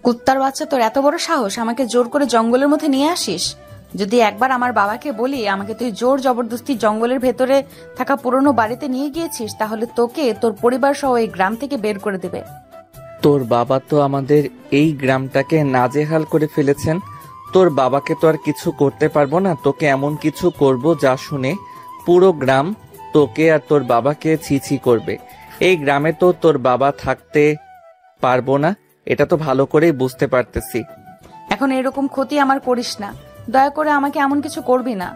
কুত্তার বাচ্চা, তোর এত বড় সাহস আমাকে জোর করে জঙ্গলের মধ্যে নিয়ে আসিস? যদি একবার আমার বাবাকে বলি আমাকে তুই জোর জবরদস্তি জঙ্গলের ভেতরে থাকা পুরনো বাড়িতে নিয়ে গিয়েছিস, তাহলে তোকে তোর পরিবার সহ এই গ্রাম থেকে বের করে দেবে। তোর বাবা তো আমাদের এই গ্রামটাকে নাজেহাল করে ফেলেছেন। তোর বাবাকে তো আর কিছু করতে পারবো না। তোকে এমন কিছু করব যা শুনে পুরো গ্রাম তোকে আর তোর বাবাকে ছি করবে। এই গ্রামে তো তোর বাবা থাকতে পারবো না, এটা তো ভালো করেই বুঝতে পারতেছি। এখন এরকম ক্ষতি আমার করিস না, দয়া করে আমাকে এমন কিছু করবি না।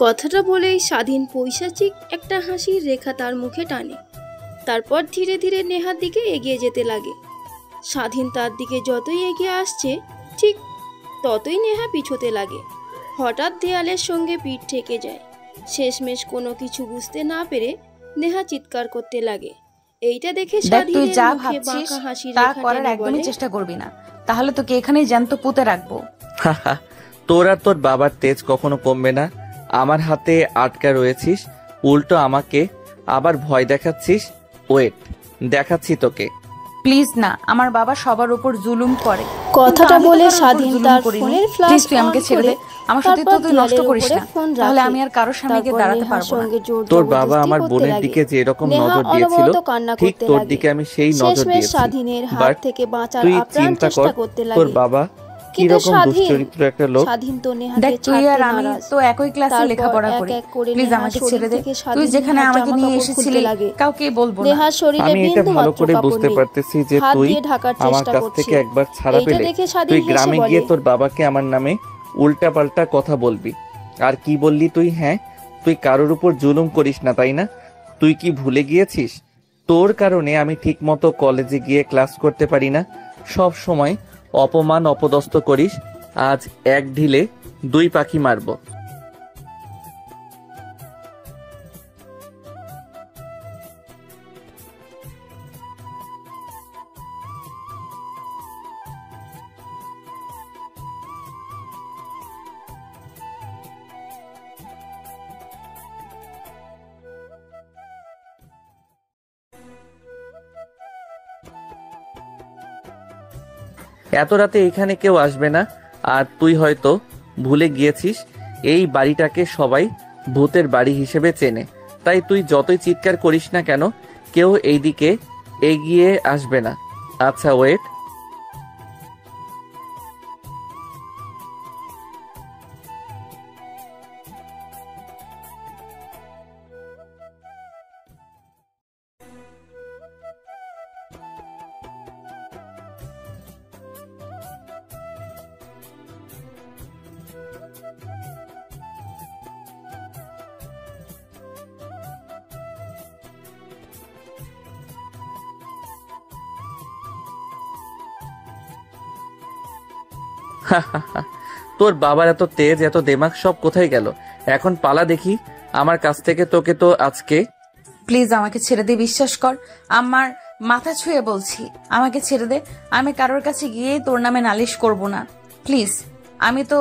কথাটা বলেই স্বাধীন পৈশাচিক একটা হাসির রেখা তার মুখে টানে। তারপর ধীরে ধীরে নেহার দিকে এগিয়ে যেতে লাগে। স্বাধীন তার দিকে যতই এগিয়ে আসছে ঠিক ততই নেহা পিছোতে লাগে। হঠাৎ দেয়ালের সঙ্গে পিঠ ঠেকে যায়। শেষমেশ কোনো কিছু বুঝতে না পেরে নেহা চিৎকার করতে লাগে। এইটা দেখে তুই যা ভাবছিস তা করার একদমই চেষ্টা করবি না, তাহলে তোকে এখানেই জ্যান্ত পুঁতে রাখবো। তোর আর তোর বাবার তেজ কখনো কমবে না। আমার হাতে আটকা রয়েছিস, উল্টো আমাকে আবার ভয় দেখাচ্ছিস। ওয়েট, দেখাচ্ছি তোকে। প্লিজ না, আমার বাবা সবার উপর জুলুম করে। কথাটা বলে স্বাধীন তার ফোনের ফ্ল্যাশ তুই আমাকে ছেড়ে দে, আমার সাথে তো তুই নষ্ট করিস না, তাহলে আমি আর কারোর সামনে গিয়ে দাঁড়াতে পারবো না। তোর বাবা আমার বোনের দিকে যে এরকম নজর দিয়েছিল, ঠিক তোর দিকে আমি সেই নজর দিয়েছি। স্বাধীনের হাত থেকে বাঁচার আপ্রাণ চেষ্টা করতে লাগে। তোর বাবা কিরকম দুশ্চরিত্র একটা লোক। স্বাধীন তো নেহাকে দেখ, তুই আর আমি তো একই ক্লাসে লেখাপড়া করি, প্লিজ আমাকে ছেড়ে দে। তুই যেখানে আমাকে নিয়ে এসেছিলি কাউকে বলবো না। আমি এটা ভালো করে বুঝতে পারতেছি যে তুই আমার কাছ থেকে একবার ছাড়া পেলে তুই গ্রামে গিয়ে তোর বাবাকে আমার নামে উল্টাপাল্টা কথা বলবি। আর কি বললি তুই? হ্যাঁ, তুই কারোর উপর জুলুম করিস না, তাই না? তুই কি ভুলে গিয়েছিস তোর কারণে আমি ঠিক মতো কলেজে গিয়ে ক্লাস করতে পারি না? সব সময় অপমান অপদস্থ করিস। আজ এক ঢিলে দুই পাখি মারব। এত রাতে এখানে কেউ আসবে না। আর তুই হয়তো ভুলে গিয়েছিস এই বাড়িটাকে সবাই ভূতের বাড়ি হিসেবে চেনে, তাই তুই যতই চিৎকার করিস না কেন কেউ এই দিকে এগিয়ে আসবে না। আচ্ছা ওয়েট। তোর বাবার এত তেজ এত দেমাগ সব কোথায় গেল? এখন পালা দেখি আমার কাছ থেকে। তোকে তো আজকে। প্লিজ আমাকে ছেড়ে দে, বিশ্বাস কর, আমার মাথা ছুঁয়ে বলছি, আমাকে ছেড়ে দে। আমি কারোর কাছে গিয়ে তোর নামে নালিশ করব না, প্লিজ। আমি তো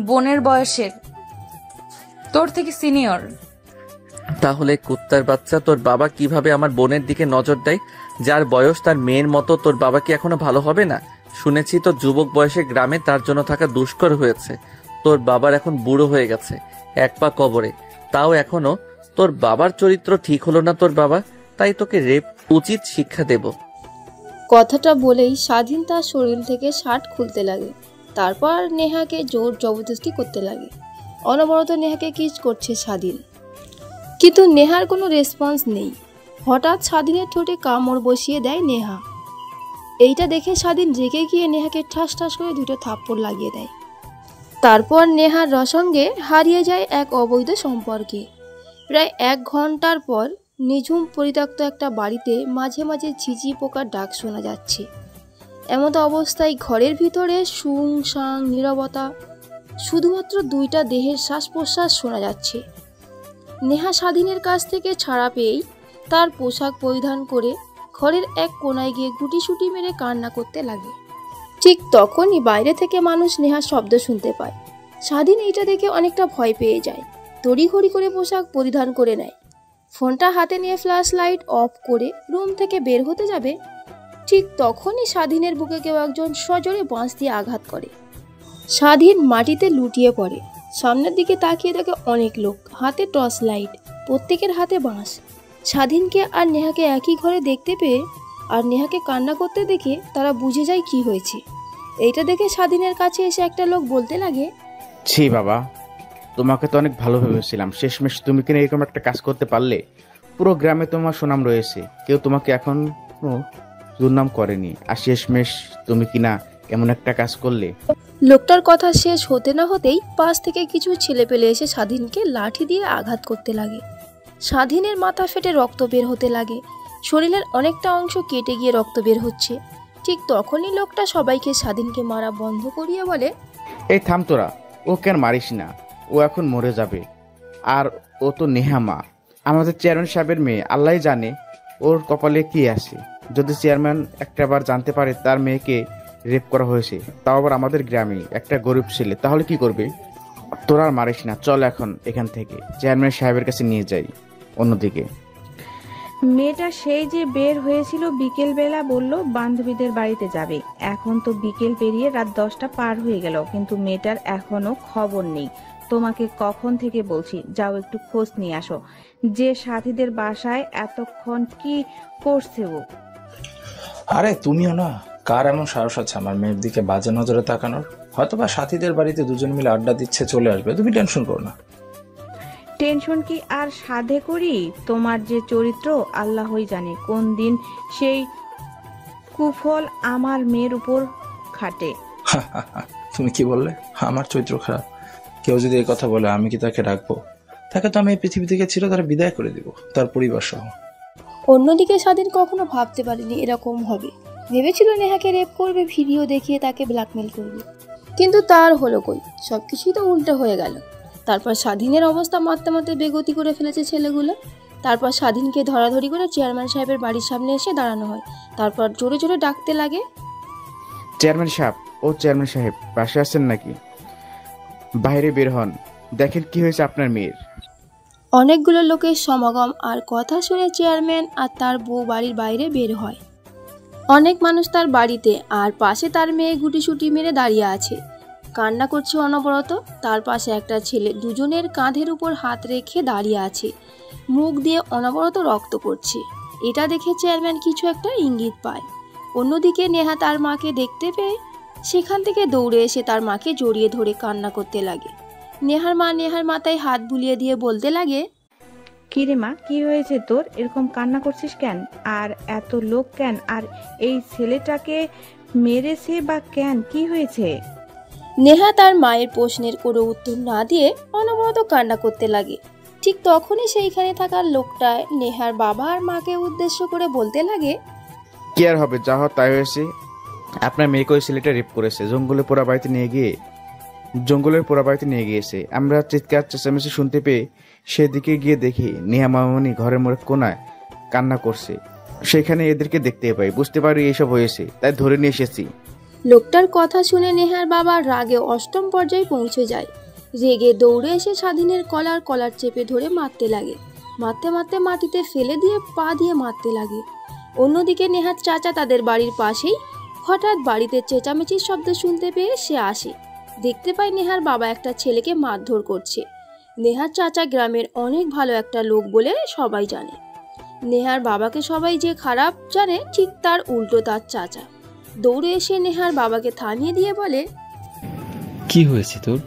বোনের বয়সের, তোর থেকে সিনিয়র। তাহলে কুত্তার বাচ্চা, তোর বাবা কিভাবে আমার বোনের দিকে নজর দেয়? যার বয়স তার মেয়ের মতো তোর বাবা কি এখনো ভালো হবে না? শুনেছি তো যুবক বয়সে গ্রামে তার জন্য থাকা দুষ্কর হয়েছে। তোর বাবার এখন বুড়ো হয়ে গেছে, এক পা কবরে, তাও এখনো তোর বাবার চরিত্র ঠিক হলো না তোর বাবা, তাই তোকে রেপ উচিত শিক্ষা দেব। কথাটা বলেই স্বাধীন তার শরীর থেকে শার্ট খুলতে লাগে। তারপর নেহাকে জোর জবরদস্তি করতে লাগে। অনবরত নেহাকে কিস করছে স্বাধীন, কিন্তু নেহার কোনো রেসপন্স নেই। হঠাৎ স্বাধীনের ঠোঁটে কামড় বসিয়ে দেয় নেহা। এইটা দেখে স্বাধীন রেগে গিয়ে নেহাকে ঠাস ঠাস করে দুটো থাপ্পড় লাগিয়ে দেয়। তারপর নেহার রসঙ্গে হারিয়ে যায় এক অবৈধ সম্পর্কে। প্রায় 1 ঘন্টার পর নিঝুম পরিত্যক্ত একটা বাড়িতে মাঝে মাঝে ঝিঝি পোকার ডাক শোনা যাচ্ছে। এমতো অবস্থায় ঘরের ভিতরে সুংসাং নীরবতা, শুধুমাত্র 2টা দেহের শ্বাস প্রশ্বাস শোনা যাচ্ছে। নেহা স্বাধীনের কাছ থেকে ছাড়া পেয়েই তার পোশাক পরিধান করে ঘরের এক কোনায় গিয়ে গুটিসুটি মেরে কান্না করতে লাগে। ঠিক তখনই বাইরে থেকে মানুষ নেহার শব্দ শুনতে পায়। স্বাধীন এইটা দেখে অনেকটা ভয় পেয়ে যায়, তড়িঘড়ি করে পোশাক পরিধান করে নেয়। ফোনটা হাতে নিয়ে ফ্ল্যাশ লাইট অফ করে রুম থেকে বের হতে যাবে, ঠিক তখনই স্বাধীনের বুকে কেউ একজন সজোরে বাঁশ দিয়ে আঘাত করে। স্বাধীন মাটিতে লুটিয়ে পড়ে। সামনের দিকে তাকিয়ে দেখে অনেক লোক, হাতে টর্চ লাইট, প্রত্যেকের হাতে বাঁশ। স্বাধীনকে আর নেহাকে একই ঘরে দেখতে পেয়ে আর নেহাকে কান্না করতে দেখে তারা বুঝে যায় কি হয়েছে। এইটা দেখে স্বাধীনের কাছে এসে একটা লোক বলতে লাগে, ছি বাবা, তোমাকে তো অনেক ভালো ভেবেছিলাম, শেষমেশ তুমি কিনা এরকম একটা কাজ করতে পারলে। পুরো গ্রামে তোমার সুনাম রয়েছে, কেউ তোমাকে এখনো দুর্নাম করেনি, আর শেষমেশ তুমি কিনা এমন একটা কাজ করলে। লোকটার কথা শেষ হতে না হতেই পাশ থেকে কিছু ছেলেপেলে এসে স্বাধীনকে লাঠি দিয়ে আঘাত করতে লাগে। স্বাধীনের মাথা ফেটে রক্ত বের হতে লাগে, শরীরের অনেকটা অংশ কেটে গিয়ে রক্ত বের হচ্ছে। ঠিক তখনই লোকটা সবাইকে স্বাধীনকে মারা বন্ধ করিয়ে বলে, এই থাম তোরা, ও কেন মারিস না, ও এখন মরে যাবে। আর ও তো নেহামা, আমাদের চেয়ারম্যান সাহেবের মেয়ে, আল্লাহ জানে ওর কপালে কি আছে। যদি চেয়ারম্যান একটাবার জানতে পারে তার মেয়েকে রেপ করা হয়েছে, তাও আবার আমাদের গ্রামে, একটা গরিব ছেলে, তাহলে কি করবে? তোরা আর মারিস না, চল এখন এখান থেকে চেয়ারম্যান সাহেবের কাছে নিয়ে যাই। অন্যদিকে মেয়েটা সেই যে বের হয়েছিল বিকেল বেলা, বলল বান্ধবীদের বাড়িতে যাবে। এখন তো বিকেল পেরিয়ে রাত 10টা পার হয়ে গেল, কিন্তু মেয়েটার এখনো খবর নেই। তোমাকে কখন থেকে বলছি, যাও একটু খোঁজ নিয়ে আসো যে সাথীদের বাসায় এতক্ষণ কি করছে ও। আরে তুমিও না, কার এমন সাহস আছে আমার মেয়ের দিকে বাজে নজরে তাকানোর? হয়তোবা সাথীদের বাড়িতে দুজন মিলে আড্ডা দিচ্ছে, চলে আসবে, তুমি টেনশন করো না। টেনশন কি আর সাধে করি? তোমার যে চরিত্র আল্লাহই জানে কোন দিন সেই কুফল আমার মেয়ের উপর খাটে। তুমি কি বললে? আমার চরিত্র খারাপ? কেউ যদি এই কথা বলে আমি কি তাকে রাখবো? তাকে তো আমি এই পৃথিবী থেকে চিরতরে বিদায় করে দিব, তার পরিবার সহ। অন্যদিকে স্বাধীন কখনো ভাবতে পারেনি এরকম হবে। ভেবেছিল নেহাকে রেপ করবে, ভিডিও দেখিয়ে তাকে ব্ল্যাকমেল করবে, কিন্তু তার হলো কই, সবকিছুই তো উল্টো হয়ে গেল। তারপর স্বাধীনের অবস্থা মারতে মারতে বেগতি করে ফেলেছে ছেলেগুলো। তারপর স্বাধীনকে ধরাধরি করে চেয়ারম্যান সাহেবের বাড়ির সামনে এসে দাঁড়ানো হয়। তারপর জোরে জোরে ডাকতে লাগে, চেয়ারম্যান সাহেব, ও চেয়ারম্যান সাহেব, পাশে আছেন নাকি? বাইরে বের হন, দেখেন কি হয়েছে আপনার মেয়ের। অনেকগুলো লোকের সমাগম আর কথা শুনে চেয়ারম্যান আর তার বউ বাড়ির বাইরে বের হয়। অনেক মানুষ তার বাড়িতে, আর পাশে তার মেয়ে গুটিসুটি মেরে দাঁড়িয়ে আছে, কান্না করছে অনবরত। তার পাশে একটা ছেলে দুজনের কাঁধের উপর হাত রেখে দাঁড়িয়ে আছে, মুখ দিয়ে অনবরত রক্ত পড়ছে। এটা দেখে চেয়ারম্যান কিছু একটা ইঙ্গিত পায়। অন্যদিকে নেহা তার মাকে দেখতে পেয়ে সেখান থেকে দৌড়ে এসে তার মাকে জড়িয়ে ধরে কান্না করতে লাগে। নেহার মা নেহার মাথায় হাত বুলিয়ে দিয়ে বলতে লাগে, কি রে মা, কি হয়েছে তোর? এরকম কান্না করছিস কেন? আর এত লোক কেন? আর এই ছেলেটাকে মেরেছে বা কেন? কি হয়েছে? নেহা তার মায়ের প্রশ্নের কোনো উত্তর না দিয়ে অনবরত কান্না করতে লাগে। ঠিক তখনই সেইখানে থাকা লোকটা নেহার বাবা আর মাকে উদ্দেশ্য করে বলতে লাগে, কি আর হবে, যা হওয়ার তাই হয়েছে। আপনার মেয়েকে ওই ছেলেটা রেপ করেছে, জঙ্গলের পোড়া বাড়িতে নিয়ে গিয়েছে। আমরা চিৎকার চেঁচামেচি শুনতে পেয়ে সেদিকে গিয়ে দেখি নেহা মামনি ঘরের মোড়ে কোনায় কান্না করছে। সেখানে এদেরকে দেখতে পাই, বুঝতে পারি এইসব হয়েছে, তাই ধরে নিয়ে এসেছি। লোকটার কথা শুনে নেহার বাবা রাগে অষ্টম পর্যায়ে পৌঁছে যায়। রেগে দৌড়ে এসে স্বাধীনের কলার চেপে ধরে মারতে লাগে। মারতে মারতে মাটিতে ফেলে দিয়ে পা দিয়ে মারতে লাগে। অন্যদিকে নেহার চাচা তাদের বাড়ির পাশেই হঠাৎ বাড়িতে চেঁচামেচির শব্দ শুনতে পেয়ে সে আসে। দেখতে পায় নেহার বাবা একটা ছেলেকে মারধর করছে। নেহার চাচা গ্রামের অনেক ভালো একটা লোক বলে সবাই জানে। নেহার বাবাকে সবাই যে খারাপ জানে, ঠিক তার উল্টো তার চাচা দৌড়ে এসে নেহার বাবাকে থামিয়ে দিয়ে বলে, কি হয়েছে তোর?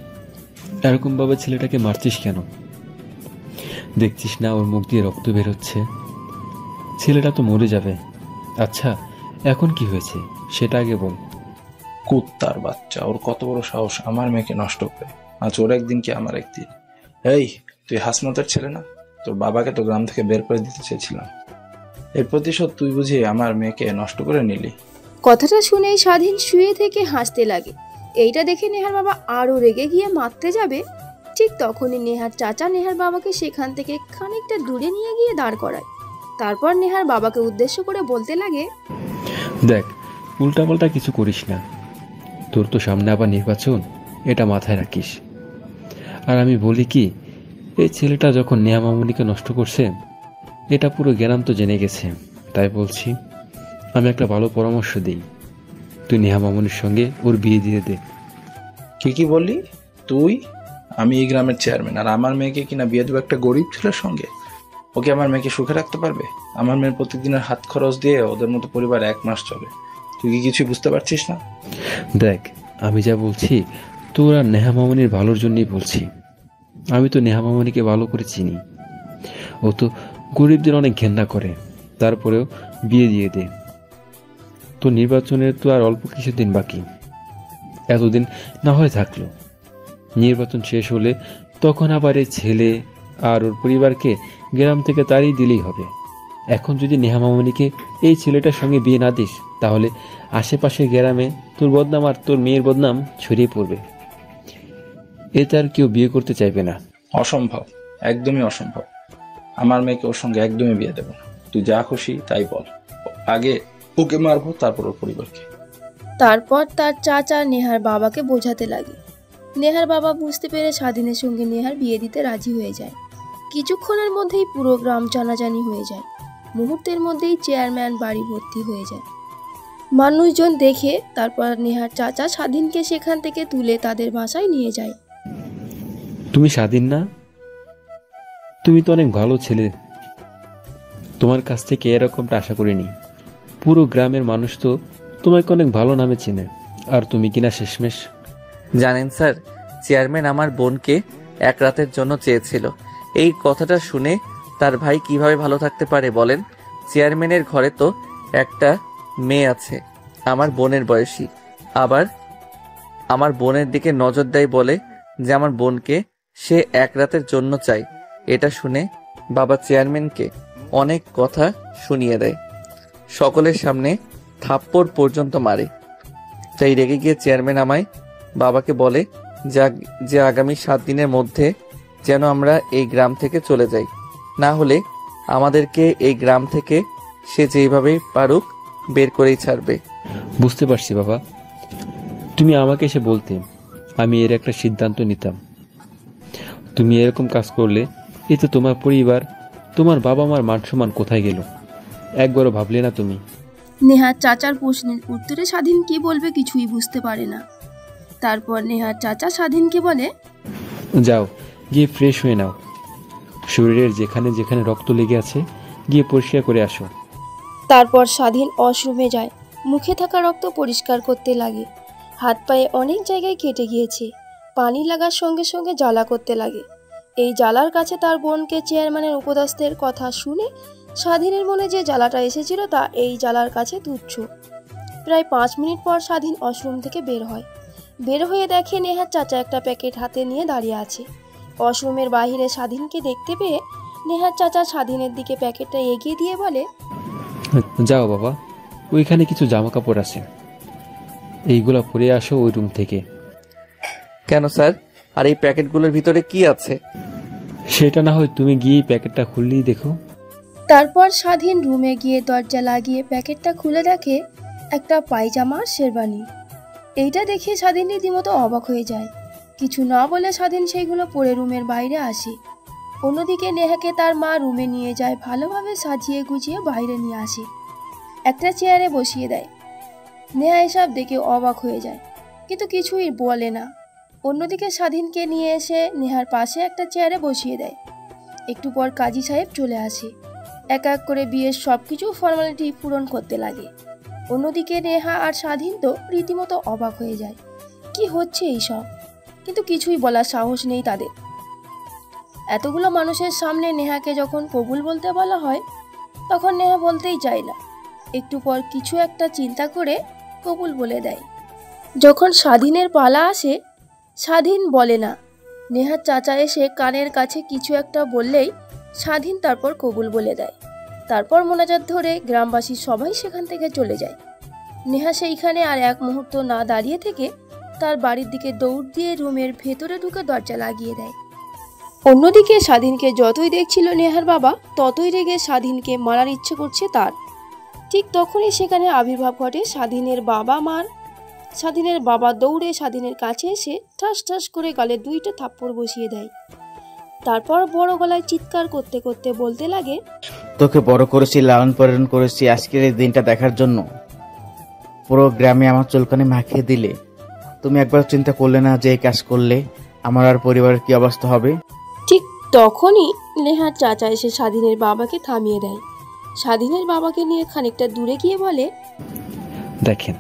এরকম ভাবে ছেলেটাকে মারছিস কেন? দেখছিস না ওর মুখ দিয়ে রক্ত বের হচ্ছে? ছেলেটা তো মরে যাবে। আচ্ছা, এখন কি হয়েছে সেটা আগে বল। কুত্তার বাচ্চা, ওর কত বড় সাহস আমার মেয়েকে নষ্ট করে। আজ ওর একদিন কি আমার একদিন। এই, তুই হাসমতের ছেলে না? তোর বাবাকে তো গ্রাম থেকে বের করে দিতে চেয়েছিলাম, এর প্রতিশোধ তুই বুঝিয়ে আমার মেয়েকে নষ্ট করে নিলি। কথাটা শুনেই স্বাধীন শুয়ে থেকে হাসতে লাগে। এইটা দেখে নেহার বাবা আরো রেগে গিয়ে মারতে যাবে। ঠিক তখনই নেহার চাচা নেহার বাবাকে সেখান থেকে খানিকটা দূরে নিয়ে গিয়ে দাঁড় করায়। তারপর নেহার বাবাকে উদ্দেশ্য করে বলতে লাগে, দেখ, উল্টাপাল্টা কিছু করিস না। তোর তো সামনে আবার নির্বাচন, এটা মাথায় রাখিস। আর আমি বলি কি, এই ছেলেটা যখন নেহা মামুনিকে নষ্ট করছে, এটা পুরো গ্রাম তো জেনে গেছে, তাই বলছি আমি একটা ভালো পরামর্শ দিই, তুই নেহা মামুনির সঙ্গে ওর বিয়ে দিয়ে দে। কি বললি তুই? আমি এই গ্রামের চেয়ারম্যান, আর আমার মেয়েকে কিনা বিয়ে দেবো একটা গরিব ছেলের সঙ্গে? ওকে আমার মেয়েকে সুখে রাখতে পারবে? আমার মেয়ের প্রতিদিনের হাত খরচ দিয়ে ওদের মতো পরিবার 1 মাস চলে। তুই কি কিছুই বুঝতে পারছিস না? দেখ, আমি যা বলছি তোরা নেহা মামুনির ভালোর জন্যই বলছি। আমি তো নেহা মামুনিকে ভালো করে চিনি। ও তো গরিবদের অনেক ঘেন্না করে, তারপরেও বিয়ে দিয়ে দে। তো নির্বাচনের তো আর অল্প কিছুদিন বাকি, এতদিন না হয় থাকলো। নির্বাচন শেষ হলে তখন আবার এই ছেলে আর ওর পরিবারকে গ্রাম থেকে তাড়িয়ে দিলেই হবে। এখন যদি নেহা মামুনিকে এই ছেলেটার সঙ্গে বিয়ে না দিস, তাহলে আশেপাশের গ্রামে তোর বদনাম আর তোর মেয়ের বদনাম ছড়িয়ে পড়বে। এতে আর কেউ বিয়ে করতে চাইবে না। অসম্ভব, একদমই অসম্ভব। আমার মেয়েকে ওর সঙ্গে একদমই বিয়ে দেবো না। তুই যা খুশি তাই বল, আগে ওকে মারবো, তারপর ওর পরিবারকে। তারপর তার চাচা নেহার বাবাকে বোঝাতে লাগে। নেহার বাবা বুঝতে পেরে স্বাধীনের সঙ্গে নেহার বিয়ে দিতে রাজি হয়ে যায়। কিছুক্ষণের মধ্যেই পুরো গ্রাম জানাজানি হয়ে যায়। মুহূর্তের মধ্যেই চেয়ারম্যান বাড়ি ভর্তি হয়ে যায় মানুষজন দেখে। তারপর নেহার চাচা স্বাধীনকে সেখান থেকে তুলে তাদের বাসায় নিয়ে যায়। তুমি স্বাধীন না? তুমি তো অনেক ভালো ছেলে, তোমার কাছ থেকে এরকমটা আশা করিনি। পুরো গ্রামের মানুষ তো তোমাকে অনেক ভালো নামে চেনে, আর তুমি কিনা শেষমেশ। জানেন স্যার, চেয়ারম্যান আমার বোনকে 1 রাতের জন্য চেয়েছিল। এই কথাটা শুনে তার ভাই কিভাবে ভালো থাকতে পারে বলেন? চেয়ারম্যানের ঘরে তো একটা মেয়ে আছে আমার বোনের বয়সী, আবার আমার বোনের দিকে নজর দেয়, বলে যে আমার বোনকে সে 1 রাতের জন্য চাই। এটা শুনে বাবা চেয়ারম্যানকে অনেক কথা শুনিয়ে দেয়, সকলের সামনে থাপ্পড় পর্যন্ত মারে। তাই রেগে গিয়ে চেয়ারম্যান আমায় বাবাকে বলে যে আগামী 7 দিনের মধ্যে যেন আমরা এই গ্রাম থেকে চলে যাই, না হলে আমাদেরকে এই গ্রাম থেকে সে যেইভাবেই পারুক বের করেই ছাড়বে। বুঝতে পারছি বাবা, তুমি আমাকে এসে বলতে আমি এর একটা সিদ্ধান্ত নিতাম। তুমি এরকম কাজ করলে এতে তোমার পরিবার, তোমার বাবা মার মান সম্মান কোথায় গেল? একবারও ভাবলে না তুমি? নেহার চাচার প্রশ্নের উত্তরে স্বাধীন কি বলবে কিছুই বুঝতে পারে না। তারপর নেহার চাচা স্বাধীনকে বলে, যাও গিয়ে ফ্রেশ হয়ে নাও, শরীরের যেখানে যেখানে রক্ত লেগে আছে গিয়ে পরিষ্কার করে আসো। তারপর স্বাধীন ওয়াশরুমে যায়, মুখে থাকা রক্ত পরিষ্কার করতে লাগে। হাত পায়ে অনেক জায়গায় কেটে গিয়েছে। পানি লাগার সঙ্গে সঙ্গে জ্বালা করতে লাগে। এই জ্বালার কাছে তার বোনকে চেয়ারম্যানের উপদেশের কথা শুনে স্বাধীনের মনে যে জ্বালাটা এসেছিল তা এই জ্বালার কাছে তুচ্ছ। প্রায় 5 মিনিট পর স্বাধীন ওয়াশরুম থেকে বের হয়। বের হয়ে দেখে নেহার চাচা একটা প্যাকেট হাতে নিয়ে দাঁড়িয়ে আছে। ওয়াশরুমের বাইরে স্বাধীনকে দেখতে পেয়ে নেহার চাচা স্বাধীনের দিকে প্যাকেটটা এগিয়ে দিয়ে বলে, যাও বাবা, ওইখানে কিছু জামা কাপড় আছে, এইগুলা পরে আসো ওই রুম থেকে। কেন স্যার? আর এই প্যাকেটগুলোর ভিতরে কি আছে? সেটা না হয় তুমি গিয়ে প্যাকেটটা খুললেই দেখো। তারপর স্বাধীন রুমে গিয়ে দরজা লাগিয়ে প্যাকেটটা খুলে দেখে একটা পায়জামা শেরবানি। এইটা দেখে স্বাধীন রীতিমতো অবাক হয়ে যায়। কিছু না বলে স্বাধীন সেইগুলো পরে রুমের বাইরে আসে। অন্যদিকে নেহাকে তার মা রুমে নিয়ে যায়, ভালোভাবে সাজিয়ে গুছিয়ে বাইরে নিয়ে আসে, একটা চেয়ারে বসিয়ে দেয়। নেহা এসব দেখে অবাক হয়ে যায়, কিন্তু কিছুই বলে না। অন্যদিকে স্বাধীনকে নিয়ে এসে নেহার পাশে একটা চেয়ারে বসিয়ে দেয়। একটু পর কাজী সাহেব চলে আসে, এক এক করে বিয়ের সব কিছু ফর্মালিটি পূরণ করতে লাগে। অন্যদিকে নেহা আর স্বাধীন তো রীতিমতো অবাক হয়ে যায়, কি হচ্ছে এইসব, কিন্তু কিছুই বলার সাহস নেই তাদের। এতগুলো মানুষের সামনে নেহাকে যখন কবুল বলতে বলা হয় তখন নেহা বলতেই চায় না। একটু পর কিছু একটা চিন্তা করে কবুল বলে দেয়। যখন স্বাধীনের পালা আসে স্বাধীন বলে না। নেহার চাচা এসে কানের কাছে কিছু একটা বললেই স্বাধীন তারপর কবুল বলে দেয়। তারপর মোনাজাত ধরে গ্রামবাসী সবাই সেখান থেকে চলে যায়। নেহা সেইখানে আর এক মুহূর্ত না দাঁড়িয়ে থেকে তার বাড়ির দিকে দৌড় দিয়ে রুমের ভেতরে ঢুকে দরজা লাগিয়ে দেয়। অন্যদিকে স্বাধীনকে যতই দেখছিল নেহার বাবা, ততই রেগে স্বাধীনকে মারার ইচ্ছে করছে তার। ঠিক তখনই সেখানে আবির্ভাব ঘটে স্বাধীনের বাবা মার। স্বাধীনের বাবা দৌড়ে স্বাধীনের কাছে এসে ঠাস ঠাস করে গালে 2টা থাপ্পড় বসিয়ে দেয়। তারপর বড় গলায় চিৎকার করতে করতে বলতে লাগে, তোকে বড় করেছি, লালন পালন করেছি আজকের এই দিনটা দেখার জন্য। পুরো গ্রামে আমার চুলকানি মাখিয়ে দিলে। তুমি একবার চিন্তা করলে না যে এই কাজ করলে আমার আর পরিবারের কি অবস্থা হবে? ঠিক তখনই নেহার চাচা এসে স্বাধীনের বাবাকে থামিয়ে দেয়। স্বাধীনের বাবাকে নিয়ে খানিকটা দূরে গিয়ে বলে, দেখেন,